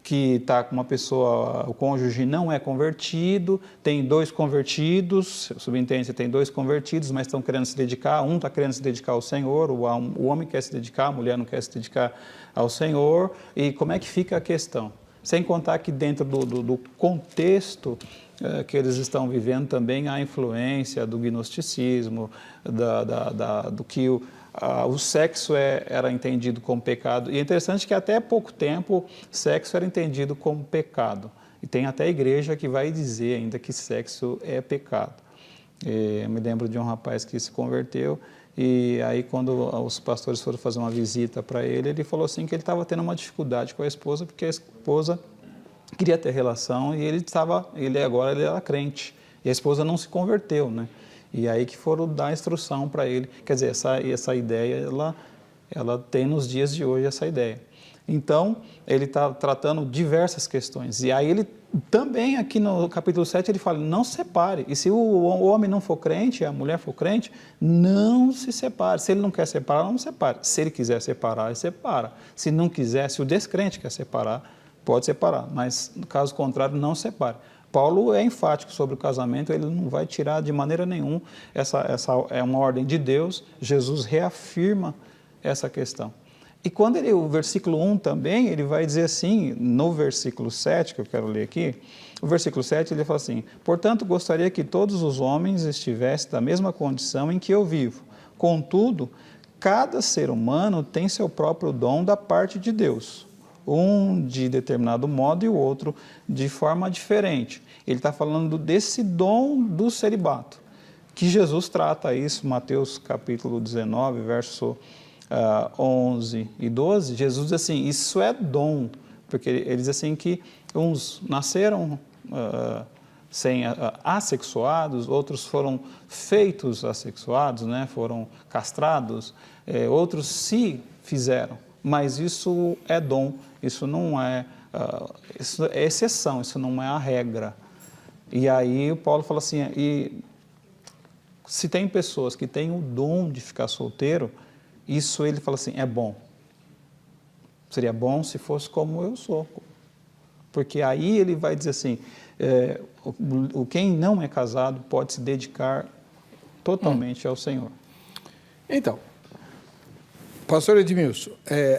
que está com uma pessoa, o cônjuge não é convertido, tem 2 convertidos, subentende, tem 2 convertidos, mas estão querendo se dedicar, um está querendo se dedicar ao Senhor, o homem quer se dedicar, a mulher não quer se dedicar ao Senhor, e como é que fica a questão? Sem contar que dentro do contexto que eles estão vivendo também há influência do gnosticismo, do que o sexo era entendido como pecado. E é interessante que até pouco tempo sexo era entendido como pecado. E tem até a igreja que vai dizer ainda que sexo é pecado. Eu me lembro de um rapaz que se converteu e aí quando os pastores foram fazer uma visita para ele, ele falou assim que ele estava tendo uma dificuldade com a esposa porque a esposa queria ter relação e ele agora era crente. E a esposa não se converteu, né? E aí que foram dar instrução para ele. Quer dizer, essa ideia, ela tem nos dias de hoje essa ideia. Então, ele está tratando diversas questões. E aí ele também, aqui no capítulo 7, ele fala, não se separe. E se o homem não for crente, a mulher for crente, não se separe. Se ele não quer separar, não separe. Se ele quiser separar, ele separa. Se não quiser, se o descrente quer separar, pode separar. Mas, no caso contrário, não separe. Paulo é enfático sobre o casamento, ele não vai tirar de maneira nenhuma, essa é uma ordem de Deus, Jesus reafirma essa questão. E quando o versículo 1 também, ele vai dizer assim, no versículo 7, que eu quero ler aqui, o versículo 7 ele fala assim, portanto gostaria que todos os homens estivessem da mesma condição em que eu vivo, contudo, cada ser humano tem seu próprio dom da parte de Deus. Um de determinado modo e o outro de forma diferente. Ele está falando desse dom do celibato, que Jesus trata isso, Mateus capítulo 19, verso 11 e 12, Jesus diz assim, isso é dom, porque ele diz assim que uns nasceram assexuados, outros foram feitos assexuados, né? Foram castrados, outros se fizeram, mas isso é dom. Isso não isso é exceção, isso não é a regra. E aí o Paulo fala assim, e se tem pessoas que têm o dom de ficar solteiro, isso ele fala assim, é bom. Seria bom se fosse como eu sou. Porque aí ele vai dizer assim, quem não é casado pode se dedicar totalmente ao Senhor. Então, pastor Edmilson,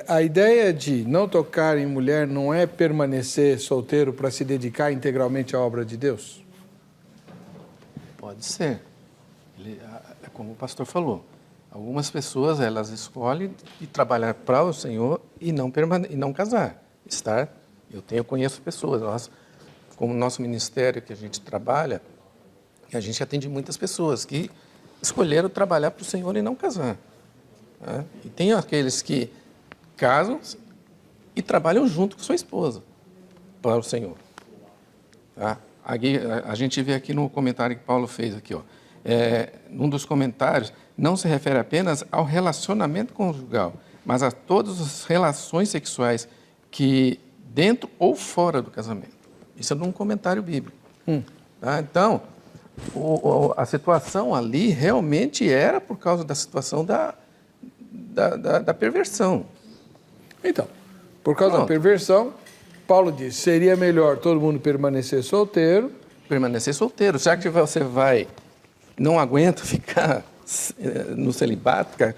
a ideia de não tocar em mulher não é permanecer solteiro para se dedicar integralmente à obra de Deus? Pode ser. É como o pastor falou. Algumas pessoas, elas escolhem de trabalhar para o Senhor e não casar. Eu conheço pessoas, como nosso ministério que a gente trabalha, a gente atende muitas pessoas que escolheram trabalhar para o Senhor e não casar. E tem aqueles que casam e trabalham junto com sua esposa para o Senhor. A gente vê aqui no comentário que Paulo fez aqui, num dos comentários, não se refere apenas ao relacionamento conjugal, mas a todas as relações sexuais que dentro ou fora do casamento. Isso é num comentário bíblico. Então, a situação ali realmente era por causa da situação da perversão. Então, por causa da perversão, Paulo diz, seria melhor todo mundo permanecer solteiro. Permanecer solteiro. Já que você não aguenta ficar no celibato, ficar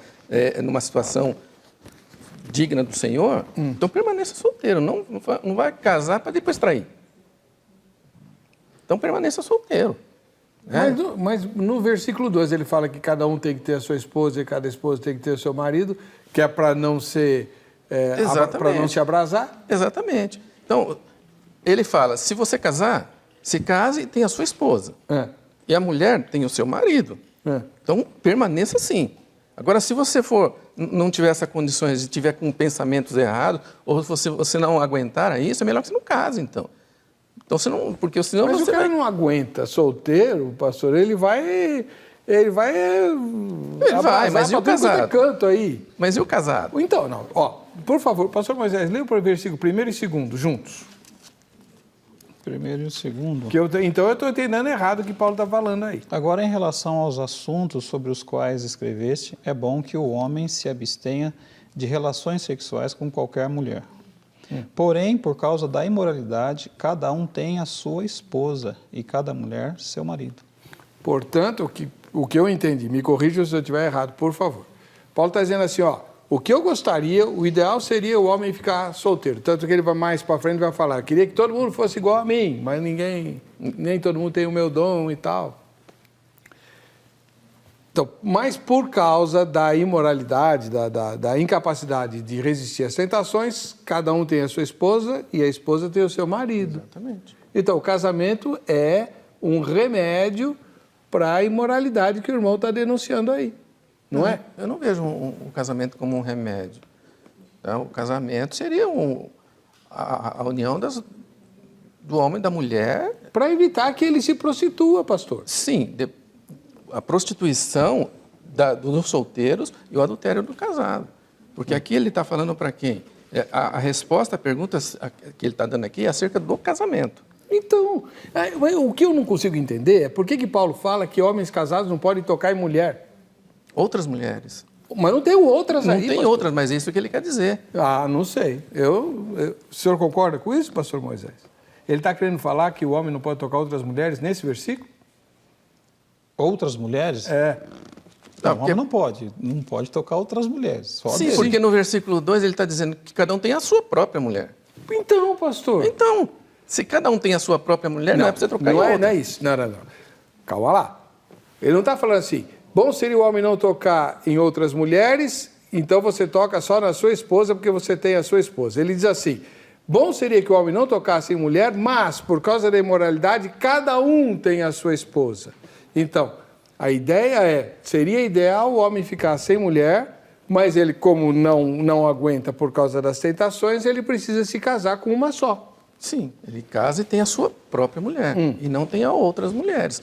numa situação digna do Senhor, então permaneça solteiro. Não vai casar para depois trair. Então permaneça solteiro. Mas no versículo 2 ele fala que cada um tem que ter a sua esposa e cada esposa tem que ter o seu marido, que é para não ser para não se abrasar. Exatamente. Então ele fala, se você casar, se case e tenha a sua esposa. E a mulher tem o seu marido. Então permaneça assim. Agora, se você não tiver essas condições e tiver com pensamentos errados, ou se você não aguentar isso, é melhor que você não case, então. Então você não... Porque senão Mas você o cara vai... não aguenta solteiro, pastor, ele vai mas e o pra tudo quanto é casado? canto aí. Mas e o casado? Então, não, ó, por favor, pastor Moisés, leia o versículo 1º e 2º, juntos. Primeiro e o segundo. Então eu estou entendendo errado o que Paulo está falando aí. Agora, em relação aos assuntos sobre os quais escreveste, é bom que o homem se abstenha de relações sexuais com qualquer mulher. Porém, por causa da imoralidade, cada um tem a sua esposa e cada mulher seu marido. Portanto, o que eu entendi, me corrija se eu estiver errado, por favor. Paulo está dizendo assim, ó, o que eu gostaria, o ideal seria o homem ficar solteiro. Tanto que ele vai mais para frente vai falar, queria que todo mundo fosse igual a mim, mas nem todo mundo tem o meu dom e tal. Então, mas por causa da imoralidade, da incapacidade de resistir às tentações, cada um tem a sua esposa e a esposa tem o seu marido. Exatamente. Então, o casamento é um remédio para a imoralidade que o irmão está denunciando aí, não é? Eu não vejo o casamento como um remédio. Então, o casamento seria a união do homem e da mulher. Para evitar que ele se prostitua, pastor. Sim, a prostituição dos solteiros e o adultério do casado. Porque aqui ele está falando para quem? A resposta à pergunta que ele está dando aqui é acerca do casamento. Então, o que eu não consigo entender é por que Paulo fala que homens casados não podem tocar em mulher. Outras mulheres. Mas não tem outras aí, Não tem pastor. outras, mas é isso que ele quer dizer. Ah, não sei. O senhor concorda com isso, pastor Moisés? Ele está querendo falar que o homem não pode tocar outras mulheres nesse versículo? Outras mulheres? É. Não, o homem não pode tocar outras mulheres. Só Sim, dele. porque no versículo 2 ele está dizendo que cada um tem a sua própria mulher. Então, pastor. Então, se cada um tem a sua própria mulher, não é para você trocar em não é, outra. não é isso. Não. Calma lá. Ele não está falando assim, bom seria o homem não tocar em outras mulheres, então você toca só na sua esposa porque você tem a sua esposa. Ele diz assim, bom seria que o homem não tocasse em mulher, mas por causa da imoralidade, cada um tem a sua esposa. Então, a ideia seria ideal o homem ficar sem mulher, mas ele, como não aguenta por causa das tentações, ele precisa se casar com uma só. Sim, ele casa e tem a sua própria mulher, e não tem a outras mulheres.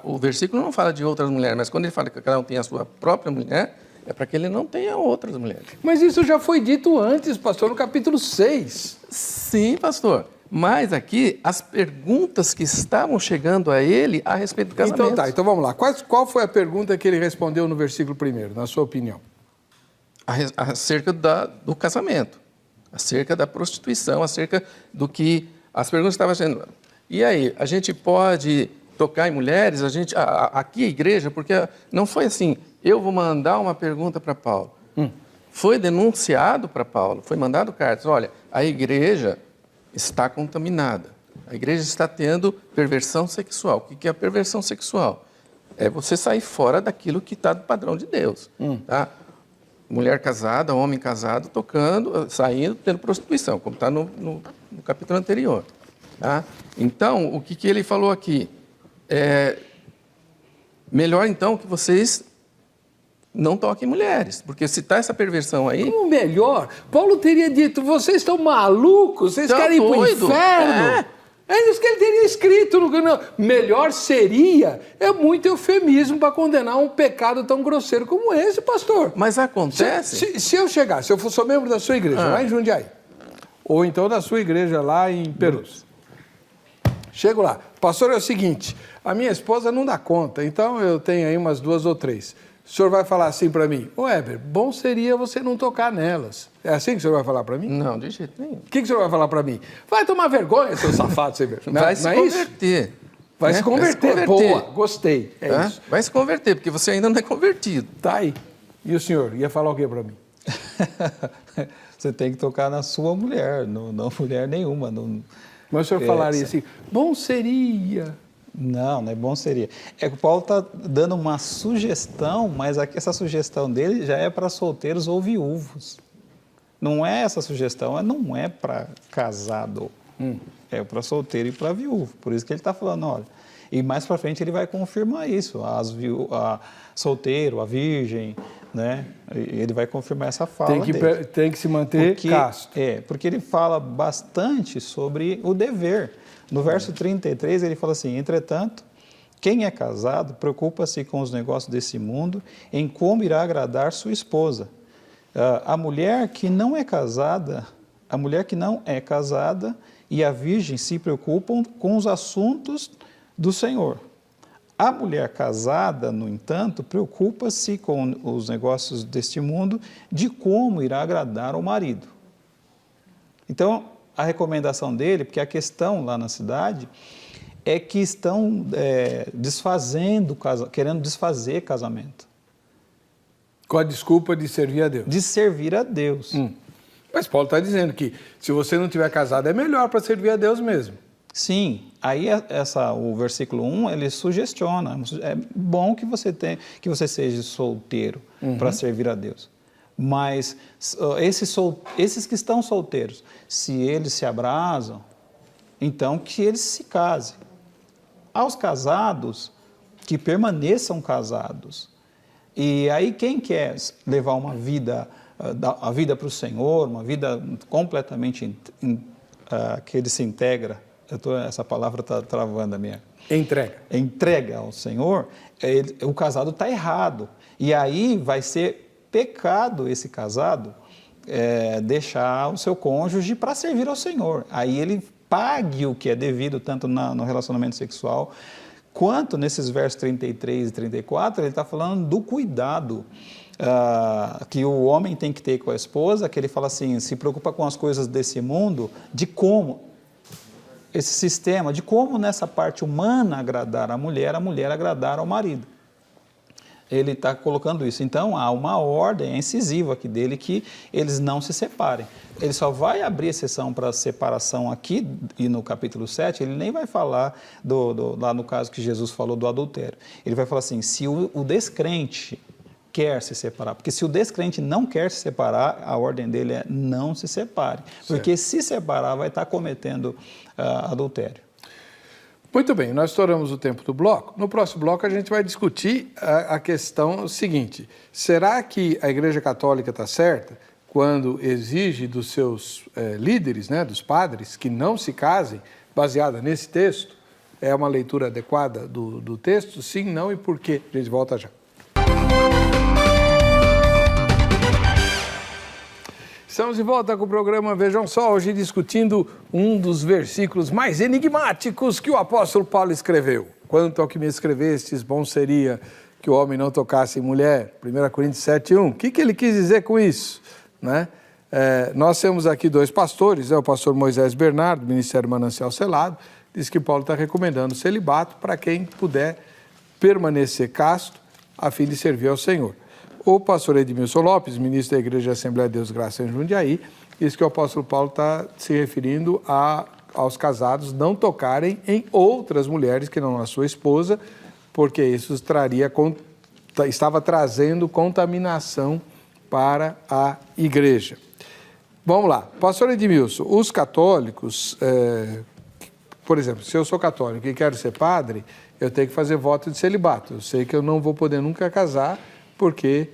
O versículo não fala de outras mulheres, mas quando ele fala que cada um tem a sua própria mulher, é para que ele não tenha outras mulheres. Mas isso já foi dito antes, pastor, no capítulo 6. Sim, pastor. Mas aqui, as perguntas que estavam chegando a ele a respeito do casamento. Então tá, então vamos lá. Qual foi a pergunta que ele respondeu no versículo 1º, na sua opinião? Acerca do casamento, acerca da prostituição, acerca do que as perguntas estavam sendo. E aí, a gente pode tocar em mulheres? Aqui a igreja, porque não foi assim, eu vou mandar uma pergunta para Paulo. Foi denunciado para Paulo, foi mandado cartas. Olha, a igreja está contaminada. A igreja está tendo perversão sexual. O que é a perversão sexual? É você sair fora daquilo que está do padrão de Deus. Tá? Mulher casada, homem casado, tocando, saindo, tendo prostituição, como está no capítulo anterior. Tá? Então, o que ele falou aqui? Melhor, então, que vocês não toquem mulheres, porque se está essa perversão aí... Como melhor? Paulo teria dito, vocês estão malucos, vocês querem ir para o inferno. É isso que ele teria escrito. Melhor seria, é muito eufemismo para condenar um pecado tão grosseiro como esse, pastor. Mas acontece... Se eu chegar, se eu sou membro da sua igreja, lá em Jundiaí, ou então da sua igreja lá em Perus, chego lá, pastor, é o seguinte, a minha esposa não dá conta, então eu tenho aí umas 2 ou 3. O senhor vai falar assim para mim, ô Heber, bom seria você não tocar nelas. É assim que o senhor vai falar para mim? Não, de jeito nenhum. O que o senhor vai falar para mim? Vai tomar vergonha, seu safado, você vai se converter. Vai se converter. Boa, gostei. É isso. Vai se converter, porque você ainda não é convertido. Tá aí. E o senhor ia falar o que para mim? Você tem que tocar na sua mulher, não mulher nenhuma. Mas o senhor falaria assim, bom seria... Não é bom seria. É que o Paulo está dando uma sugestão, mas aqui essa sugestão dele já é para solteiros ou viúvos. Não é essa sugestão, não é para casado. É para solteiro e para viúvo. Por isso que ele está falando, olha. E mais para frente ele vai confirmar isso. A solteiro, a virgem, né? Ele vai confirmar essa fala dele. Tem que se manter casto. Porque ele fala bastante sobre o dever. No verso 33, ele fala assim, entretanto, quem é casado preocupa-se com os negócios desse mundo, em como irá agradar sua esposa. A mulher que não é casada e a virgem se preocupam com os assuntos do Senhor. A mulher casada, no entanto, preocupa-se com os negócios deste mundo, de como irá agradar ao marido. Então, a recomendação dele, porque a questão lá na cidade é que estão querendo desfazer casamento. Com a desculpa de servir a Deus. De servir a Deus. Mas Paulo está dizendo que se você não tiver casado, é melhor para servir a Deus mesmo. Sim, aí o versículo 1, ele sugestiona, é bom que você seja solteiro para servir a Deus. Mas esses que estão solteiros, se eles se abrasam, então que eles se casem. Aos casados, que permaneçam casados. E aí quem quer levar uma vida, a vida para o Senhor, uma vida completamente que ele se integra, essa palavra está travando a minha... Entrega ao Senhor, o casado está errado. E aí vai ser pecado esse casado deixar o seu cônjuge para servir ao Senhor. Aí ele pague o que é devido, tanto no relacionamento sexual, quanto nesses versos 33 e 34, ele está falando do cuidado que o homem tem que ter com a esposa, que ele fala assim, se preocupa com as coisas desse mundo, de como esse sistema, de como nessa parte humana agradar a mulher agradar ao marido. Ele está colocando isso. Então, há uma ordem incisiva aqui dele que eles não se separem. Ele só vai abrir exceção para separação aqui, e no capítulo 7, ele nem vai falar lá no caso que Jesus falou do adultério. Ele vai falar assim, se o descrente quer se separar, porque se o descrente não quer se separar, a ordem dele é não se separe, porque se separar vai estar cometendo adultério. Muito bem, nós estouramos o tempo do bloco. No próximo bloco a gente vai discutir a questão seguinte, será que a Igreja Católica está certa quando exige dos seus líderes, né, dos padres, que não se casem, baseada nesse texto? É uma leitura adequada do texto? Sim, não e por quê? A gente volta já. Estamos de volta com o programa Vejam Só, hoje discutindo um dos versículos mais enigmáticos que o apóstolo Paulo escreveu. Quanto ao que me escrevestes, bom seria que o homem não tocasse em mulher. 1 Coríntios 7:1. O que ele quis dizer com isso? Né? Nós temos aqui dois pastores, o pastor Moisés Bernardo, do Ministério Manancial Selado, diz que Paulo está recomendando o celibato para quem puder permanecer casto a fim de servir ao Senhor. O pastor Edmilson Lopes, ministro da Igreja Assembleia de Deus Graça em Jundiaí, diz que o apóstolo Paulo está se referindo aos casados não tocarem em outras mulheres que não a sua esposa, porque isso estava trazendo contaminação para a igreja. Vamos lá, pastor Edmilson, os católicos, por exemplo, se eu sou católico e quero ser padre, eu tenho que fazer voto de celibato. Eu sei que eu não vou poder nunca casar, porque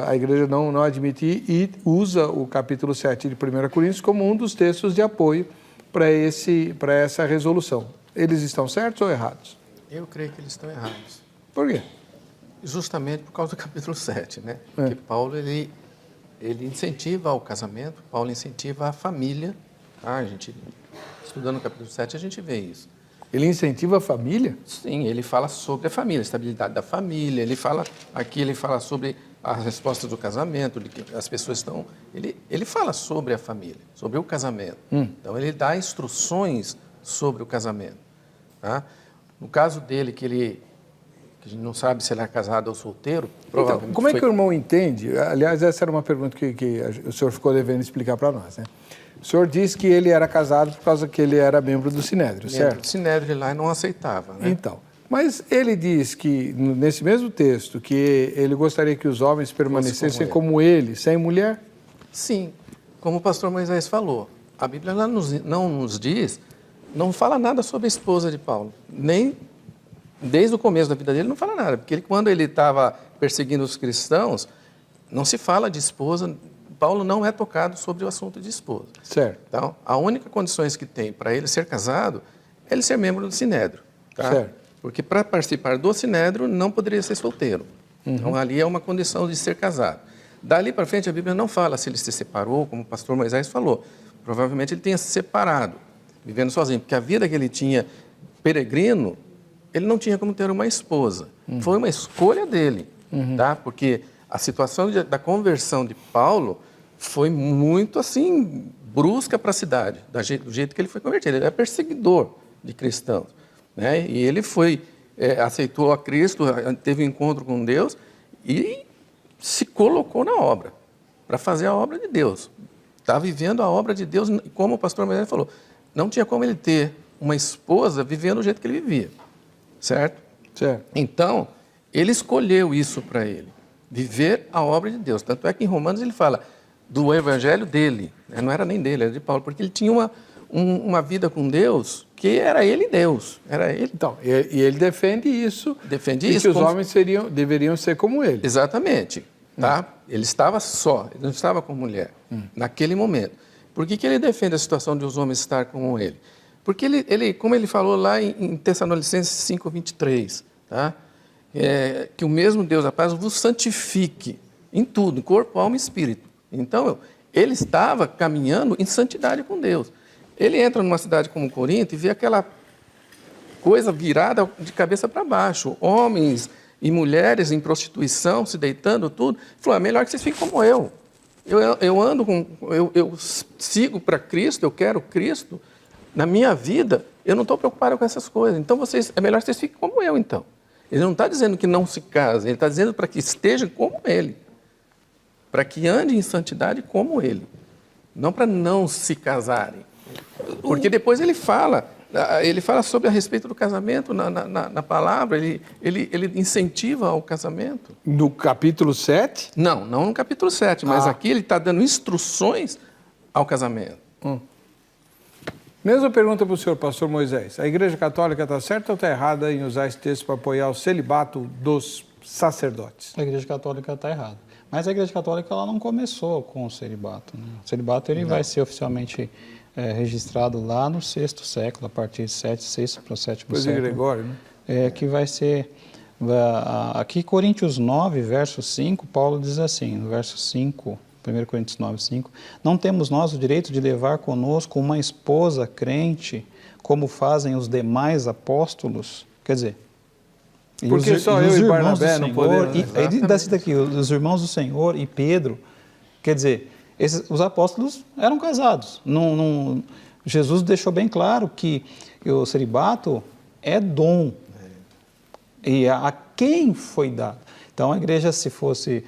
a igreja não admite e usa o capítulo 7 de 1 Coríntios como um dos textos de apoio para essa resolução. Eles estão certos ou errados? Eu creio que eles estão errados. Por quê? Justamente por causa do capítulo 7, né? Porque Paulo, ele incentiva o casamento, Paulo incentiva a família. A gente, estudando o capítulo 7, a gente vê isso. Ele incentiva a família? Sim, ele fala sobre a família, a estabilidade da família, ele fala sobre a resposta do casamento, de que as pessoas estão... Ele fala sobre a família, sobre o casamento. Então, ele dá instruções sobre o casamento. Tá? No caso dele, que a gente não sabe se ele é casado ou solteiro, provavelmente... Então, como é que o irmão entende? Aliás, essa era uma pergunta que o senhor ficou devendo explicar para nós, né? O senhor disse que ele era casado por causa que ele era membro do Sinédrio, certo? Membro do Sinédrio lá e não aceitava, né? Então, mas ele diz que, nesse mesmo texto, que ele gostaria que os homens permanecessem como ele, sem mulher? Sim, como o pastor Moisés falou. A Bíblia não nos diz, não fala nada sobre a esposa de Paulo. Nem desde o começo da vida dele não fala nada. Porque quando ele estava perseguindo os cristãos, não se fala de esposa. Paulo não é tocado sobre o assunto de esposa. Certo. Então, a única condições que tem para ele ser casado ele ser membro do Sinédrio. Tá? Certo. Porque para participar do Sinédrio não poderia ser solteiro. Então ali é uma condição de ser casado. Dali para frente a Bíblia não fala se ele se separou, como o pastor Moisés falou. Provavelmente ele tenha se separado, vivendo sozinho, porque a vida que ele tinha peregrino, ele não tinha como ter uma esposa. Foi uma escolha dele, tá? Porque a situação da conversão de Paulo foi muito assim brusca para a cidade, do jeito que ele foi convertido. Ele era perseguidor de cristãos, né? E ele aceitou a Cristo, teve um encontro com Deus e se colocou na obra, para fazer a obra de Deus. Está vivendo a obra de Deus, como o pastor Moisés falou. Não tinha como ele ter uma esposa vivendo do jeito que ele vivia, certo? Certo. Então, ele escolheu isso para ele, viver a obra de Deus. Tanto é que em Romanos ele fala do evangelho dele, né? Não era nem dele, era de Paulo, porque ele tinha uma vida com Deus que era ele Deus, era ele. Então, e ele defende isso. Defende e isso. que os homens deveriam ser como ele. Exatamente. Tá? Ele estava só, ele não estava com mulher, naquele momento. Por que ele defende a situação de os homens estar com ele? Porque ele como ele falou lá em Tessalonicenses 5:23, tá? Que o mesmo Deus da paz vos santifique em tudo, corpo, alma e espírito. Então, ele estava caminhando em santidade com Deus. Ele entra numa cidade como Corinto e vê aquela coisa virada de cabeça para baixo, homens e mulheres em prostituição, se deitando, tudo. Ele falou, é melhor que vocês fiquem como eu. Eu sigo para Cristo, eu quero Cristo. Na minha vida, eu não estou preocupado com essas coisas. Então, é melhor que vocês fiquem como eu, então. Ele não está dizendo que não se casem, ele está dizendo para que estejam como ele. Para que andem em santidade como ele. Não para não se casarem. Porque depois ele fala sobre a respeito do casamento na palavra, ele incentiva ao casamento. No capítulo 7? Não no capítulo 7, mas aqui ele está dando instruções ao casamento. Mesma pergunta para o senhor, pastor Moisés. A Igreja Católica está certa ou está errada em usar esse texto para apoiar o celibato dos sacerdotes? A Igreja Católica está errada. Mas a Igreja Católica ela não começou com o celibato, né? O celibato ele vai ser oficialmente registrado lá no 6º século, a partir de 6º para o 7º século. Coisa de Gregório, né? Que vai ser... Aqui, Coríntios 9, verso 5, Paulo diz assim, no verso 5, 1 Coríntios 9, 5, não temos nós o direito de levar conosco uma esposa crente, como fazem os demais apóstolos? Quer dizer... Porque só eu e Barnabé não podemos... Ele dá cita aqui, os irmãos do Senhor e Pedro, quer dizer... os apóstolos eram casados. Jesus deixou bem claro que o celibato é dom. E a quem foi dado. Então, a igreja, se fosse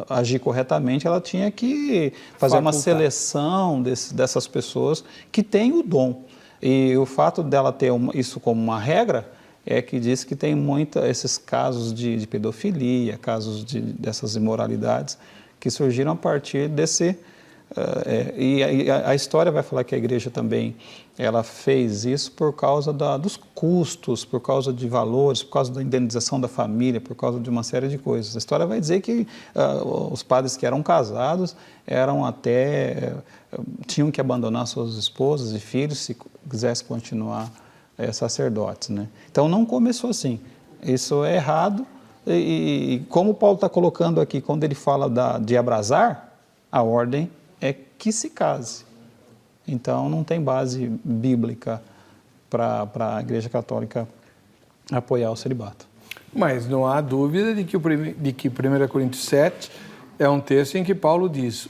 agir corretamente, ela tinha que fazer uma seleção dessas pessoas que têm o dom. E o fato dela ter isso como uma regra é que diz que tem esses casos de pedofilia, casos dessas imoralidades, que surgiram a partir desse... e a história vai falar que a igreja também ela fez isso por causa dos custos, por causa de valores, por causa da indenização da família, por causa de uma série de coisas. A história vai dizer que os padres que eram casados tinham que abandonar suas esposas e filhos se quisessem continuar sacerdotes, né? Então não começou assim. Isso é errado. E como Paulo está colocando aqui, quando ele fala de abrasar, a ordem é que se case. Então, não tem base bíblica para a Igreja Católica apoiar o celibato. Mas não há dúvida de que 1 Coríntios 7 é um texto em que Paulo diz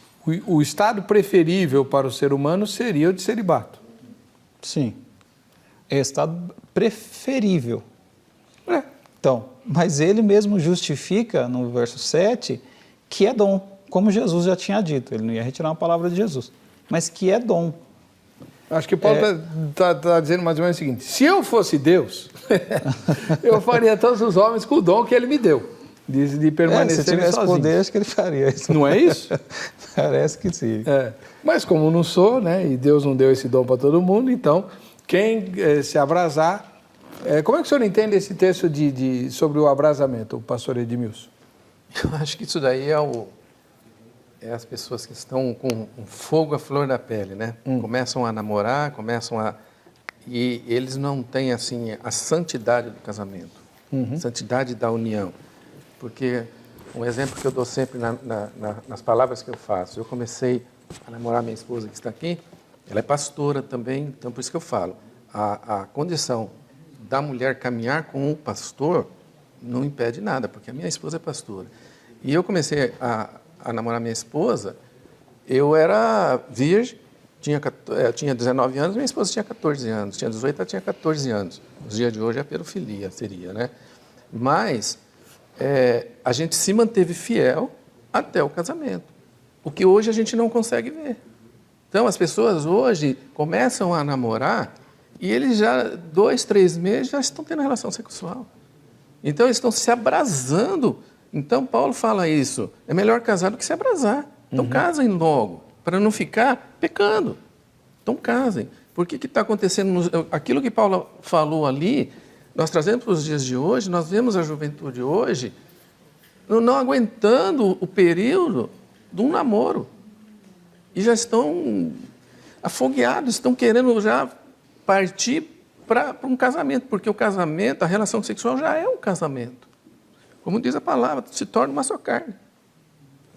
o estado preferível para o ser humano seria o de celibato. Sim, é estado preferível. Então, mas ele mesmo justifica no verso 7 que é dom, como Jesus já tinha dito. Ele não ia retirar uma palavra de Jesus, mas que é dom. Acho que Paulo está dizendo mais ou menos o seguinte: se eu fosse Deus, eu faria todos os homens com o dom que ele me deu, de permanecer sozinho. Se tivesse sozinho. poder, acho que ele faria isso. Não é isso? Parece que sim. Mas como não sou, né, e Deus não deu esse dom para todo mundo, então quem se abrasar... como é que o senhor entende esse texto sobre o abrasamento, o pastor Edmilson? Eu acho que isso daí é as pessoas que estão com fogo à flor da pele, né? Começam a namorar, começam a e eles não têm assim a santidade do casamento, santidade da união. Porque um exemplo que eu dou sempre nas palavras que eu faço, eu comecei a namorar minha esposa que está aqui, ela é pastora também, então por isso que eu falo, a condição da mulher caminhar com um pastor não impede nada, porque a minha esposa é pastora. E eu comecei a namorar minha esposa, eu era virgem, tinha 19 anos, minha esposa tinha 14 anos, tinha 18, ela tinha 14 anos. Nos dias de hoje é pedofilia, seria, né? Mas a gente se manteve fiel até o casamento, o que hoje a gente não consegue ver. Então, as pessoas hoje começam a namorar e eles já, 2, 3 meses, já estão tendo relação sexual. Então, eles estão se abrasando. Então, Paulo fala isso, é melhor casar do que se abrasar. Então, casem logo, para não ficar pecando. Então, casem. Por que está acontecendo? Aquilo que Paulo falou ali, nós trazemos para os dias de hoje, nós vemos a juventude hoje não aguentando o período de um namoro. E já estão afogueados, estão querendo já partir para um casamento, porque o casamento, a relação sexual já é um casamento. Como diz a palavra, se torna uma só carne.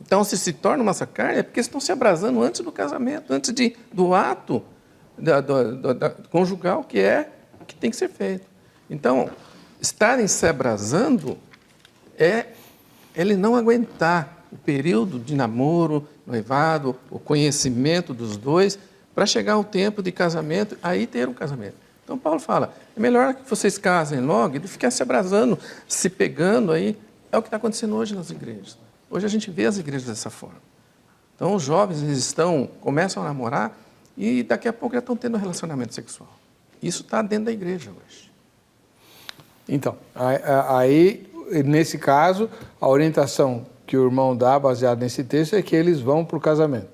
Então, se torna uma só carne, é porque estão se abrasando antes do casamento, antes do ato da conjugal, que é o que tem que ser feito. Então, estarem se abrasando é ele não aguentar o período de namoro, noivado, o conhecimento dos dois, para chegar ao tempo de casamento, aí ter um casamento. Então, Paulo fala, é melhor que vocês casem logo e não ficar se abrasando, se pegando aí. É o que está acontecendo hoje nas igrejas. Hoje a gente vê as igrejas dessa forma. Então, os jovens eles começam a namorar e daqui a pouco já estão tendo um relacionamento sexual. Isso está dentro da igreja hoje. Então, aí, nesse caso, a orientação que o irmão dá, baseado nesse texto, é que eles vão para o casamento.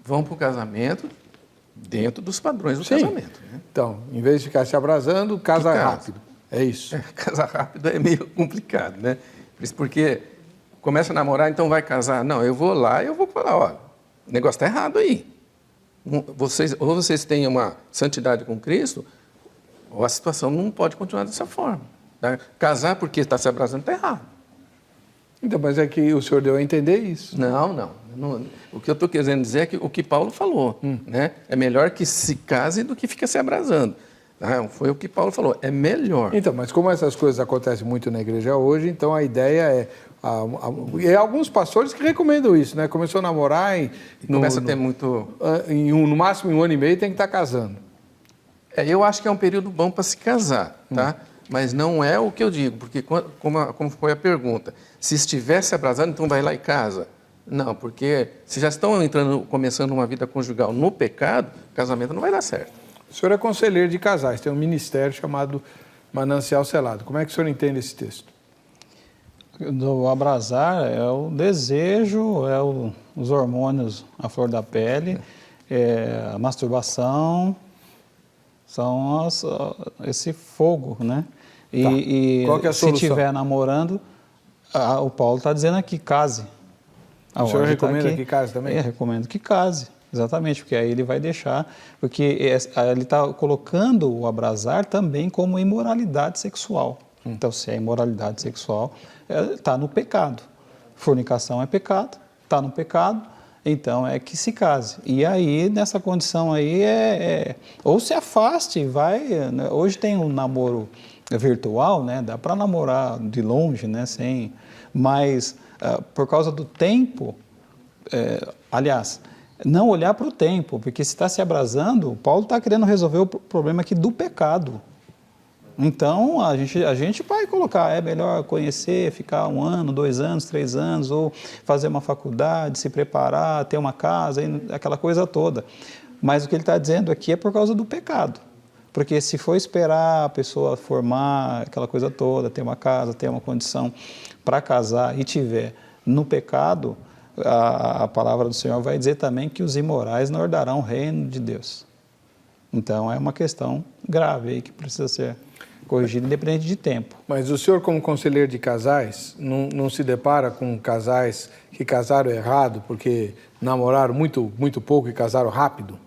Vão para o casamento dentro dos padrões do casamento. Né? Então, em vez de ficar se abrasando, casa rápido. É isso. Casar rápido é meio complicado, né? Porque começa a namorar, então vai casar. Não, eu vou lá e eu vou falar, olha, o negócio está errado aí. Ou vocês têm uma santidade com Cristo, ou a situação não pode continuar dessa forma. Tá? Casar porque está se abrasando está errado. Então, mas é que o senhor deu a entender isso. Não. O que eu estou querendo dizer é que o que Paulo falou, né? É melhor que se case do que fica se abrasando. Tá? Foi o que Paulo falou, é melhor. Então, mas como essas coisas acontecem muito na igreja hoje, então a ideia é... E alguns pastores que recomendam isso, né? Começou a namorar e começa a ter muito... no máximo em 1 ano e meio tem que estar casando. Eu acho que é um período bom para se casar, tá? Mas não é o que eu digo, porque como foi a pergunta, se estiver se abrasando, então vai lá e casa. Não, porque se já estão começando uma vida conjugal no pecado, o casamento não vai dar certo. O senhor é conselheiro de casais, tem um ministério chamado Manancial Selado. Como é que o senhor entende esse texto? Do abrasar é o desejo, os hormônios à flor da pele, a masturbação, são esse fogo, né? E qual que é a solução? Se estiver namorando, o Paulo está dizendo aqui, case. O senhor recomenda que case também? Eu recomendo que case, exatamente, porque aí ele vai deixar, porque ele está colocando o abrasar também como imoralidade sexual. Então, se é imoralidade sexual, está no pecado. Fornicação é pecado, está no pecado, então é que se case. E aí, nessa condição aí, ou se afaste, vai... Né? Hoje tem um namoro virtual, né? Dá para namorar de longe, né? Mas, por causa do tempo, aliás, não olhar para o tempo, porque se está se abrasando, Paulo está querendo resolver o problema aqui do pecado. Então, a gente vai colocar, é melhor conhecer, ficar 1 ano, 2 anos, 3 anos, ou fazer uma faculdade, se preparar, ter uma casa, aquela coisa toda. Mas o que ele está dizendo aqui é por causa do pecado. Porque se for esperar a pessoa formar aquela coisa toda, ter uma casa, ter uma condição para casar e tiver no pecado, a palavra do Senhor vai dizer também que os imorais não herdarão o reino de Deus. Então, é uma questão grave aí que precisa ser corrigida, independente de tempo. Mas o senhor, como conselheiro de casais, não se depara com casais que casaram errado porque namoraram muito pouco e casaram rápido?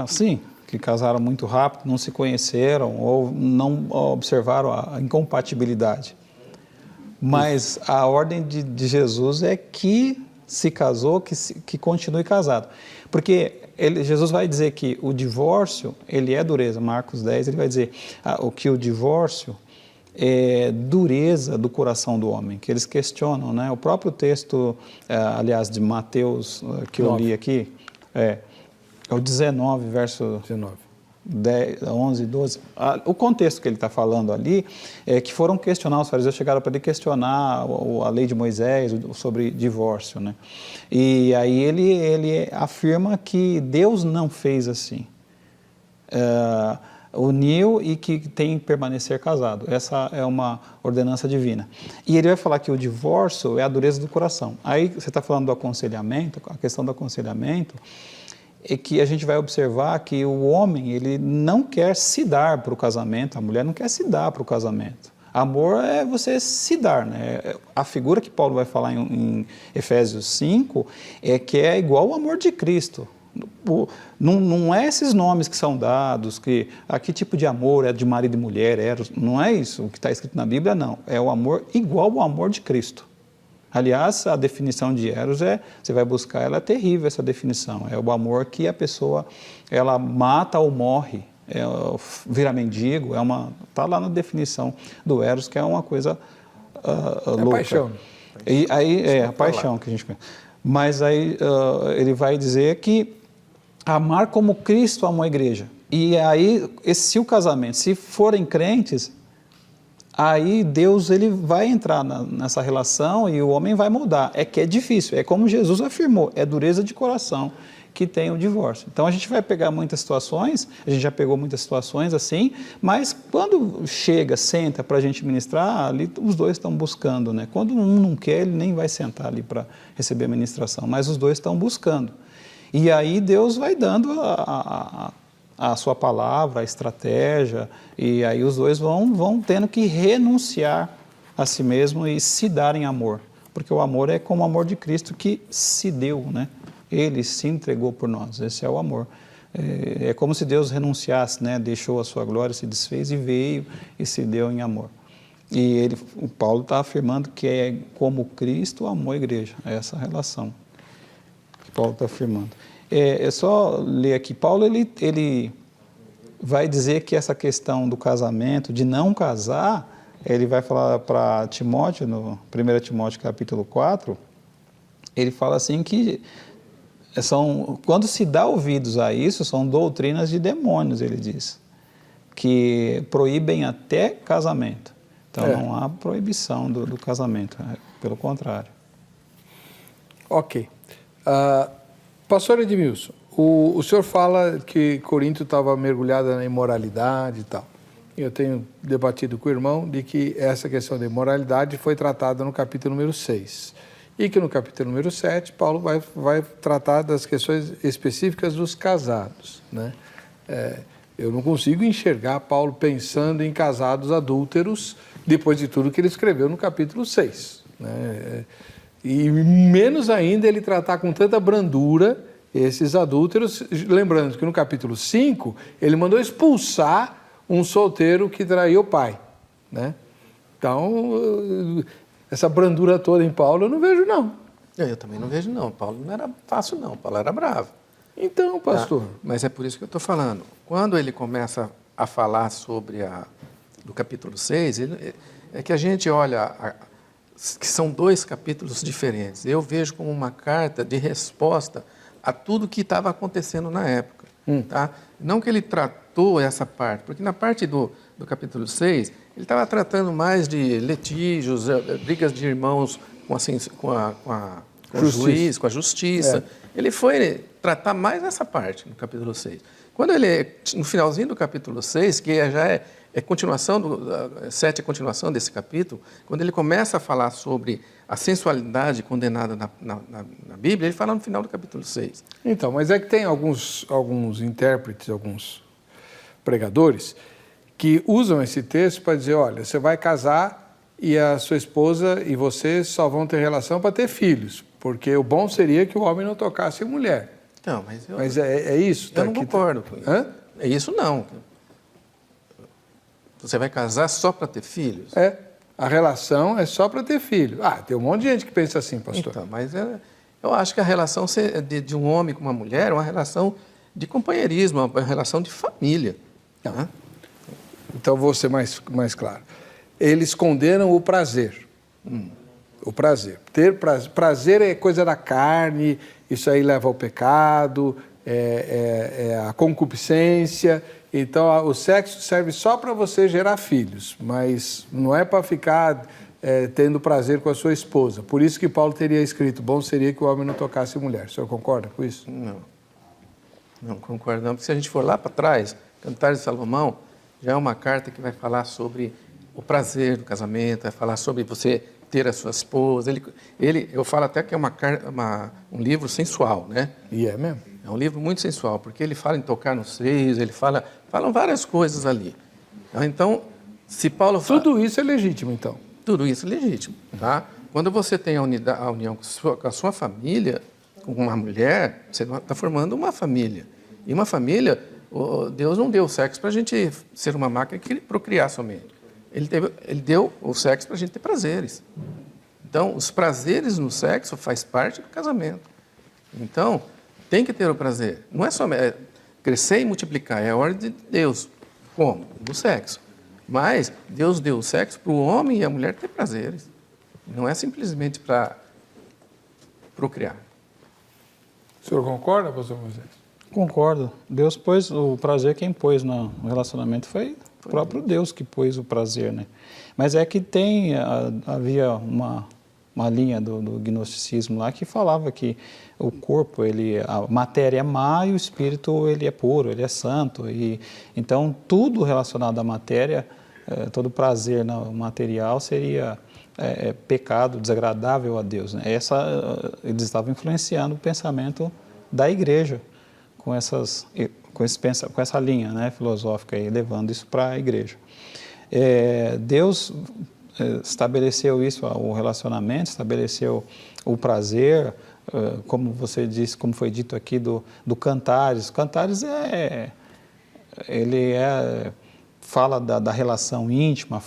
Sim, que casaram muito rápido, não se conheceram ou não observaram a incompatibilidade. Mas a ordem de Jesus é que se casou, que continue casado. Porque Jesus vai dizer que o divórcio, ele é dureza. Marcos 10, ele vai dizer que o divórcio é dureza do coração do homem, que eles questionam, né? O próprio texto, aliás, de Mateus, que eu li aqui, é o 19, verso 10, 11, 12. O contexto que ele está falando ali é que foram questionar, os fariseus chegaram para ele questionar a lei de Moisés sobre divórcio, né? E aí ele afirma que Deus não fez assim. Uniu e que tem que permanecer casado. Essa é uma ordenança divina. E ele vai falar que o divórcio é a dureza do coração. Aí você está falando do aconselhamento, a questão do aconselhamento é que a gente vai observar que o homem, ele não quer se dar para o casamento, a mulher não quer se dar para o casamento. Amor é você se dar, né? A figura que Paulo vai falar em Efésios 5 é que é igual ao amor de Cristo. Não é esses nomes que são dados, que tipo de amor é de marido e mulher, não é isso o que está escrito na Bíblia, não. É o amor igual ao amor de Cristo. Aliás, a definição de eros você vai buscar, ela é terrível, essa definição. É o amor que a pessoa, ela mata ou morre, vira mendigo, está lá na definição do eros, que é uma coisa louca. Paixão. E aí, a paixão que a gente conhece. Mas aí ele vai dizer que amar como Cristo amou a igreja. E aí, se o casamento, se forem crentes, aí Deus ele vai entrar nessa relação e o homem vai mudar. É que é difícil, é como Jesus afirmou, é dureza de coração que tem o divórcio. Então a gente vai pegar muitas situações, a gente já pegou muitas situações assim, mas quando chega, senta para a gente ministrar, ali os dois estão buscando, né? Quando um não quer, ele nem vai sentar ali para receber a ministração, mas os dois estão buscando. E aí Deus vai dando a sua palavra, a estratégia, e aí os dois vão tendo que renunciar a si mesmo e se dar em amor, porque o amor é como o amor de Cristo que se deu, né? Ele se entregou por nós, esse é o amor. É como se Deus renunciasse, né? Deixou a sua glória, se desfez e veio e se deu em amor. E o Paulo está afirmando que é como Cristo amou a igreja, é essa relação que Paulo está afirmando. É só ler aqui, Paulo ele vai dizer que essa questão do casamento, de não casar, ele vai falar para Timóteo, no 1 Timóteo capítulo 4, ele fala assim que quando se dá ouvidos a isso, são doutrinas de demônios, ele diz, que proíbem até casamento. Então não há proibição do casamento, pelo contrário. Ok. Pastor Edmilson, o senhor fala que Corinto estava mergulhada na imoralidade e tal. Eu tenho debatido com o irmão de que essa questão da imoralidade foi tratada no capítulo número 6. E que no capítulo número 7, Paulo vai tratar das questões específicas dos casados, né? Eu não consigo enxergar Paulo pensando em casados adúlteros depois de tudo que ele escreveu no capítulo 6, né? E menos ainda ele tratar com tanta brandura esses adúlteros, lembrando que no capítulo 5 ele mandou expulsar um solteiro que traiu o pai, né? Então, essa brandura toda em Paulo eu não vejo, não. Eu também não vejo, não. Paulo não era fácil, não. Paulo era bravo. Então, pastor... Mas é por isso que eu estou falando. Quando ele começa a falar sobre do capítulo 6, é que a gente olha que são 2 capítulos diferentes. Eu vejo como uma carta de resposta a tudo que estava acontecendo na época. Tá? Não que ele tratou essa parte, porque na parte do capítulo 6, ele estava tratando mais de litígios, brigas de irmãos com o juiz, com a justiça. Ele foi tratar mais essa parte no capítulo 6. Quando no finalzinho do capítulo 6, que já é continuação, 7 é continuação desse capítulo, quando ele começa a falar sobre a sensualidade condenada na Bíblia, ele fala no final do capítulo 6. Então, mas é que tem alguns intérpretes, alguns pregadores, que usam esse texto para dizer, olha, você vai casar e a sua esposa e você só vão ter relação para ter filhos, porque o bom seria que o homem não tocasse a mulher. Então, mas é isso? Eu não concordo com isso. É isso não. Você vai casar só para ter filhos? A relação é só para ter filho. Tem um monte de gente que pensa assim, pastor. Então, mas eu acho que a relação de um homem com uma mulher é uma relação de companheirismo, uma relação de família. Né? Então, vou ser mais claro. Eles condenam o prazer. O prazer. Ter prazer é coisa da carne, isso aí leva ao pecado, a concupiscência. Então, o sexo serve só para você gerar filhos, mas não é para ficar tendo prazer com a sua esposa. Por isso que Paulo teria escrito, bom seria que o homem não tocasse mulher. O senhor concorda com isso? Não concordo não, porque se a gente for lá para trás, Cantares de Salomão, já é uma carta que vai falar sobre o prazer do casamento, vai falar sobre você ter a sua esposa. Eu falo até que é um livro sensual, né? E é mesmo? É um livro muito sensual, porque ele fala em tocar nos seios, falam várias coisas ali. Então, se Paulo fala... Tudo isso é legítimo, então? Tudo isso é legítimo, tá? Quando você tem a união com a sua família, com uma mulher, você está formando uma família. E uma família, Deus não deu o sexo para a gente ser uma máquina que procriar somente. Ele deu o sexo para a gente ter prazeres. Então, os prazeres no sexo faz parte do casamento. Então, tem que ter o prazer. Não é só crescer e multiplicar, é a ordem de Deus. Como? No sexo. Mas Deus deu o sexo para o homem e a mulher ter prazeres. Não é simplesmente para procriar. O senhor concorda, pastor Moisés? Concordo. Deus pôs o prazer, quem pôs no relacionamento foi o próprio Deus que pôs o prazer, né? Mas é que havia uma linha do gnosticismo lá que falava que o corpo, a matéria é má e o espírito ele é puro, ele é santo. Então, tudo relacionado à matéria, todo prazer material seria pecado, desagradável a Deus, né? Eles estavam influenciando o pensamento da igreja com essa linha, né, filosófica, e levando isso para a igreja. Deus estabeleceu isso, o relacionamento, estabeleceu o prazer, como você disse, como foi dito aqui do Cantares. Cantares fala da relação íntima,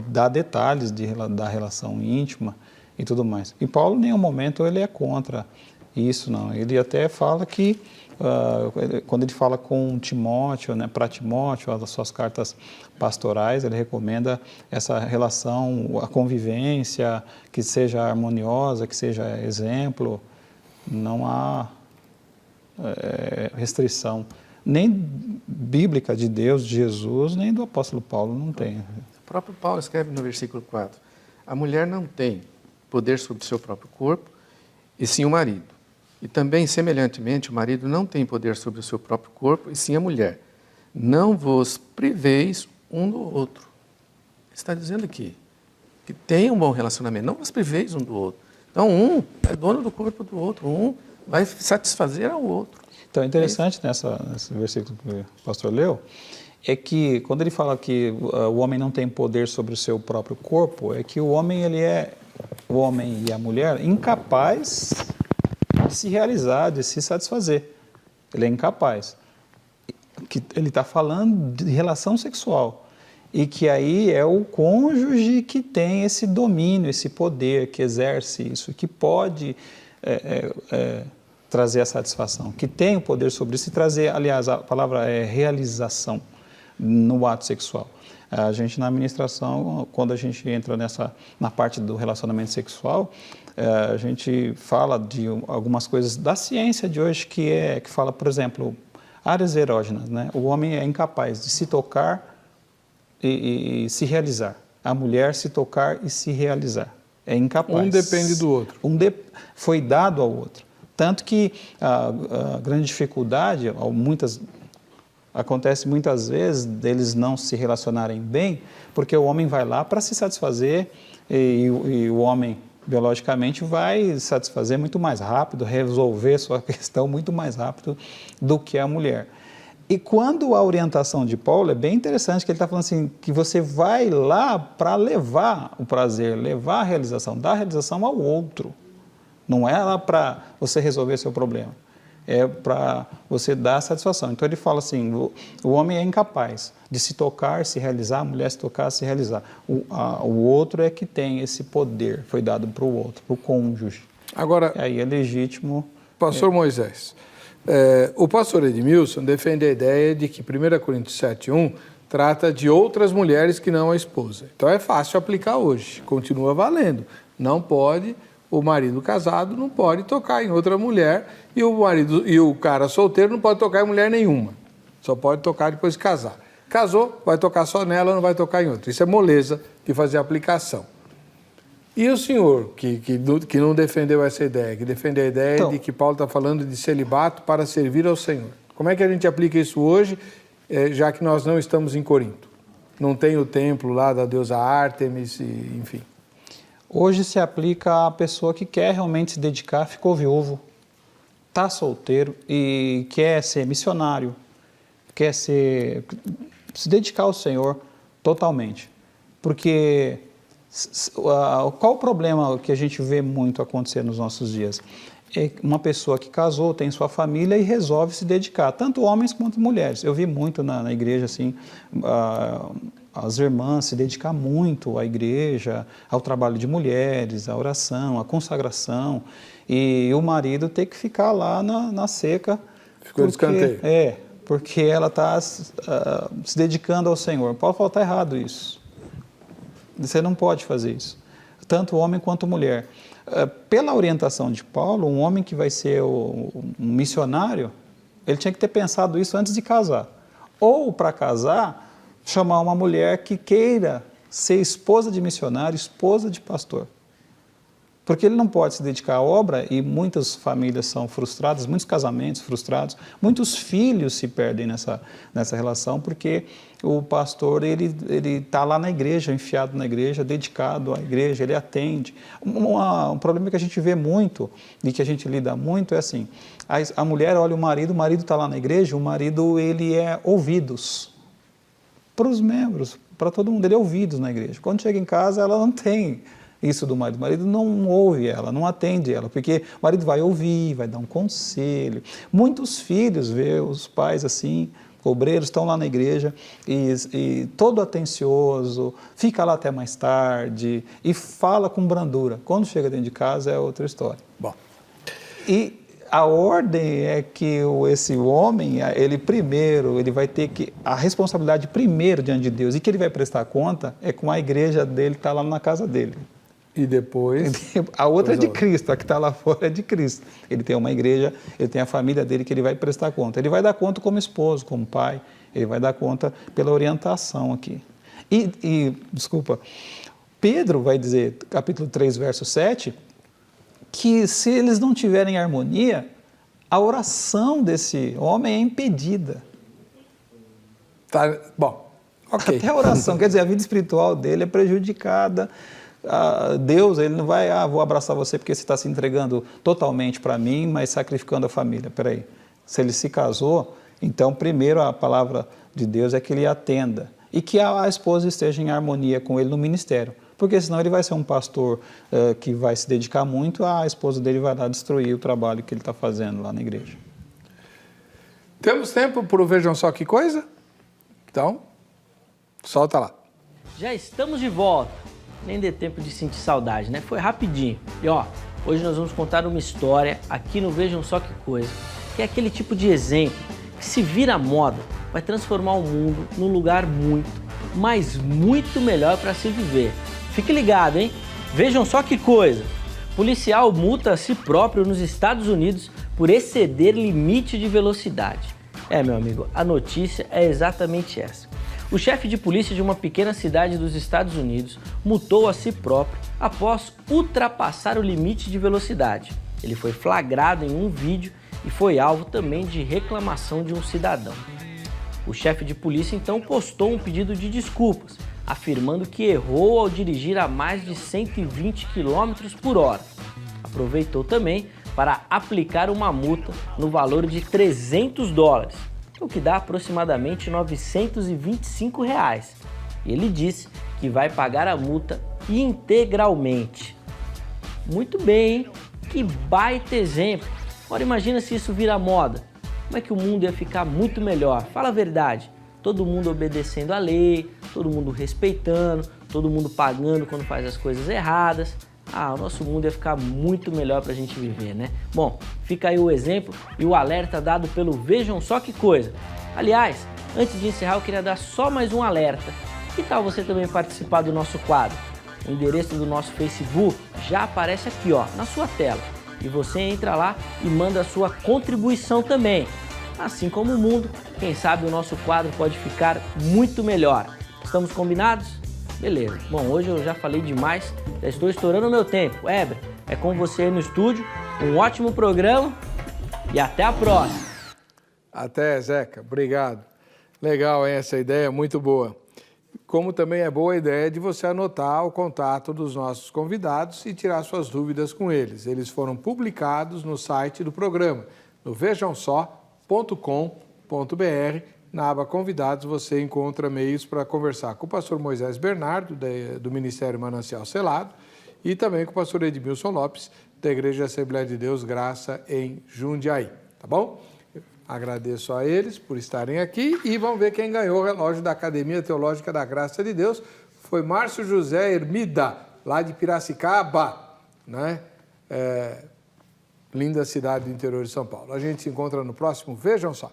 dá detalhes da relação íntima e tudo mais. E Paulo, em nenhum momento, ele é contra isso, não. Ele até fala que, quando ele fala com Timóteo, né, para Timóteo, as suas cartas pastorais, ele recomenda essa relação, a convivência, que seja harmoniosa, que seja exemplo. Não há restrição, nem bíblica de Deus, de Jesus, nem do apóstolo Paulo, não tem. O próprio Paulo escreve no versículo 4, a mulher não tem poder sobre o seu próprio corpo, e sim o marido. E também, semelhantemente, o marido não tem poder sobre o seu próprio corpo, e sim a mulher. Não vos priveis um do outro. Ele está dizendo aqui que tem um bom relacionamento, não vos priveis um do outro. Então, um é dono do corpo do outro, um vai satisfazer ao outro. Então, é interessante nesse versículo que o pastor leu, é que quando ele fala que o homem não tem poder sobre o seu próprio corpo, é que o homem e a mulher incapaz de se realizar, de se satisfazer. Ele é incapaz. Ele está falando de relação sexual. E que aí é o cônjuge que tem esse domínio, esse poder, que exerce isso, que pode trazer a satisfação, que tem o poder sobre isso e trazer, aliás, a palavra é realização no ato sexual. A gente, na administração, quando a gente entra na parte do relacionamento sexual, a gente fala de algumas coisas da ciência de hoje que fala, por exemplo, áreas erógenas, né? O homem é incapaz de se tocar e se realizar. A mulher se tocar e se realizar. É incapaz. Um depende do outro. Foi dado ao outro. Tanto que a grande dificuldade, acontece muitas vezes deles não se relacionarem bem, porque o homem vai lá para se satisfazer e o homem, biologicamente, vai satisfazer muito mais rápido, resolver sua questão muito mais rápido do que a mulher. E quando a orientação de Paulo é bem interessante, que ele está falando assim, que você vai lá para levar o prazer, levar a realização, dar a realização ao outro. Não é lá para você resolver seu problema. é para você dar satisfação. Então ele fala assim, o homem é incapaz de se tocar, se realizar, a mulher se tocar, se realizar. O outro é que tem esse poder, foi dado para o outro, para o cônjuge. Agora, aí é legítimo... Pastor Moisés, o pastor Edmilson defende a ideia de que 1 Coríntios 7:1 trata de outras mulheres que não a esposa. Então é fácil aplicar hoje, continua valendo. Não pode, o marido casado não pode tocar em outra mulher e o cara solteiro não pode tocar em mulher nenhuma. Só pode tocar depois de casar. Casou, vai tocar só nela, não vai tocar em outra. Isso é moleza de fazer aplicação. E o senhor, que não defendeu essa ideia, que defende a ideia de que Paulo está falando de celibato para servir ao Senhor. Como é que a gente aplica isso hoje, já que nós não estamos em Corinto? Não tem o templo lá da deusa Ártemis, enfim. Hoje se aplica à pessoa que quer realmente se dedicar, ficou viúvo, está solteiro e quer ser missionário, quer se dedicar ao Senhor totalmente. Porque qual o problema que a gente vê muito acontecer nos nossos dias? É uma pessoa que casou, tem sua família e resolve se dedicar, tanto homens quanto mulheres. Eu vi muito na igreja, assim, as irmãs se dedicar muito à igreja, ao trabalho de mulheres, à oração, à consagração, e o marido ter que ficar lá na seca. Ficou de escanteio. Porque ela está se dedicando ao Senhor. Paulo fala, está errado isso. Você não pode fazer isso, tanto homem quanto mulher. Pela orientação de Paulo, um homem que vai ser um missionário, ele tinha que ter pensado isso antes de casar. Ou, para casar, chamar uma mulher que queira ser esposa de missionário, esposa de pastor. Porque ele não pode se dedicar à obra e muitas famílias são frustradas, muitos casamentos frustrados, muitos filhos se perdem nessa relação porque o pastor ele está lá na igreja, enfiado na igreja, dedicado à igreja, ele atende. Um problema que a gente vê muito e que a gente lida muito é assim, a mulher olha o marido está lá na igreja, o marido ele é ouvidos para os membros, para todo mundo, ele é ouvidos na igreja. Quando chega em casa ela não tem isso do marido. O marido não ouve ela, não atende ela, porque o marido vai ouvir, vai dar um conselho. Muitos filhos vê os pais assim, obreiros, estão lá na igreja e todo atencioso, fica lá até mais tarde e fala com brandura. Quando chega dentro de casa é outra história. Bom. E a ordem é que esse homem, ele vai ter que, a responsabilidade primeiro diante de Deus e que ele vai prestar conta é com a igreja dele que está lá na casa dele. E depois? A outra é de Cristo, a que está lá fora é de Cristo. Ele tem uma igreja, ele tem a família dele que ele vai prestar conta. Ele vai dar conta como esposo, como pai, ele vai dar conta pela orientação aqui. Desculpa, Pedro vai dizer, capítulo 3, verso 7, que se eles não tiverem harmonia, a oração desse homem é impedida. Tá, bom, ok. Até a oração, quer dizer, a vida espiritual dele é prejudicada. Deus, ele não vai, vou abraçar você porque você está se entregando totalmente para mim, mas sacrificando a família. Peraí, se ele se casou, então primeiro a palavra de Deus é que ele atenda e que a esposa esteja em harmonia com ele no ministério, porque senão ele vai ser um pastor que vai se dedicar muito, a esposa dele vai lá destruir o trabalho que ele está fazendo lá na igreja. Temos tempo para o Vejam Só Que Coisa? Então, solta lá. Já estamos de volta. Nem dê tempo de sentir saudade, né? Foi rapidinho. E hoje nós vamos contar uma história aqui no Vejam Só Que Coisa, que é aquele tipo de exemplo que, se vira moda, vai transformar o mundo num lugar muito, mas muito melhor para se viver. Fique ligado, hein? Vejam só que coisa. Policial multa a si próprio nos Estados Unidos por exceder limite de velocidade. Meu amigo, a notícia é exatamente essa. O chefe de polícia de uma pequena cidade dos Estados Unidos multou a si próprio após ultrapassar o limite de velocidade. Ele foi flagrado em um vídeo e foi alvo também de reclamação de um cidadão. O chefe de polícia então postou um pedido de desculpas, afirmando que errou ao dirigir a mais de 120 km por hora. Aproveitou também para aplicar uma multa no valor de $300, o que dá aproximadamente R$ 925. Ele disse que vai pagar a multa integralmente. Muito bem, hein? Que baita exemplo! Agora imagina se isso vira moda. Como é que o mundo ia ficar muito melhor? Fala a verdade. Todo mundo obedecendo à lei, todo mundo respeitando, todo mundo pagando quando faz as coisas erradas. O nosso mundo ia ficar muito melhor para a gente viver, né? Bom, fica aí o exemplo e o alerta dado pelo Vejam Só Que Coisa. Aliás, antes de encerrar, eu queria dar só mais um alerta. Que tal você também participar do nosso quadro? O endereço do nosso Facebook já aparece aqui, ó, na sua tela. E você entra lá e manda a sua contribuição também. Assim como o mundo, quem sabe o nosso quadro pode ficar muito melhor. Estamos combinados? Beleza. Bom, hoje eu já falei demais, já estou estourando o meu tempo. Heber, é com você aí no estúdio. Um ótimo programa e até a próxima. Até, Zeca. Obrigado. Legal, hein? Essa ideia é muito boa. Como também é boa a ideia de você anotar o contato dos nossos convidados e tirar suas dúvidas com eles. Eles foram publicados no site do programa, no vejamsó.com.br. Na aba Convidados você encontra meios para conversar com o pastor Moisés Bernardo, do Ministério Manancial Selado, e também com o pastor Edmilson Lopes, da Igreja Assembleia de Deus Graça em Jundiaí. Tá bom? Agradeço a eles por estarem aqui e vamos ver quem ganhou o relógio da Academia Teológica da Graça de Deus. Foi Márcio José Hermida, lá de Piracicaba, né? Linda cidade do interior de São Paulo. A gente se encontra no próximo Vejam Só.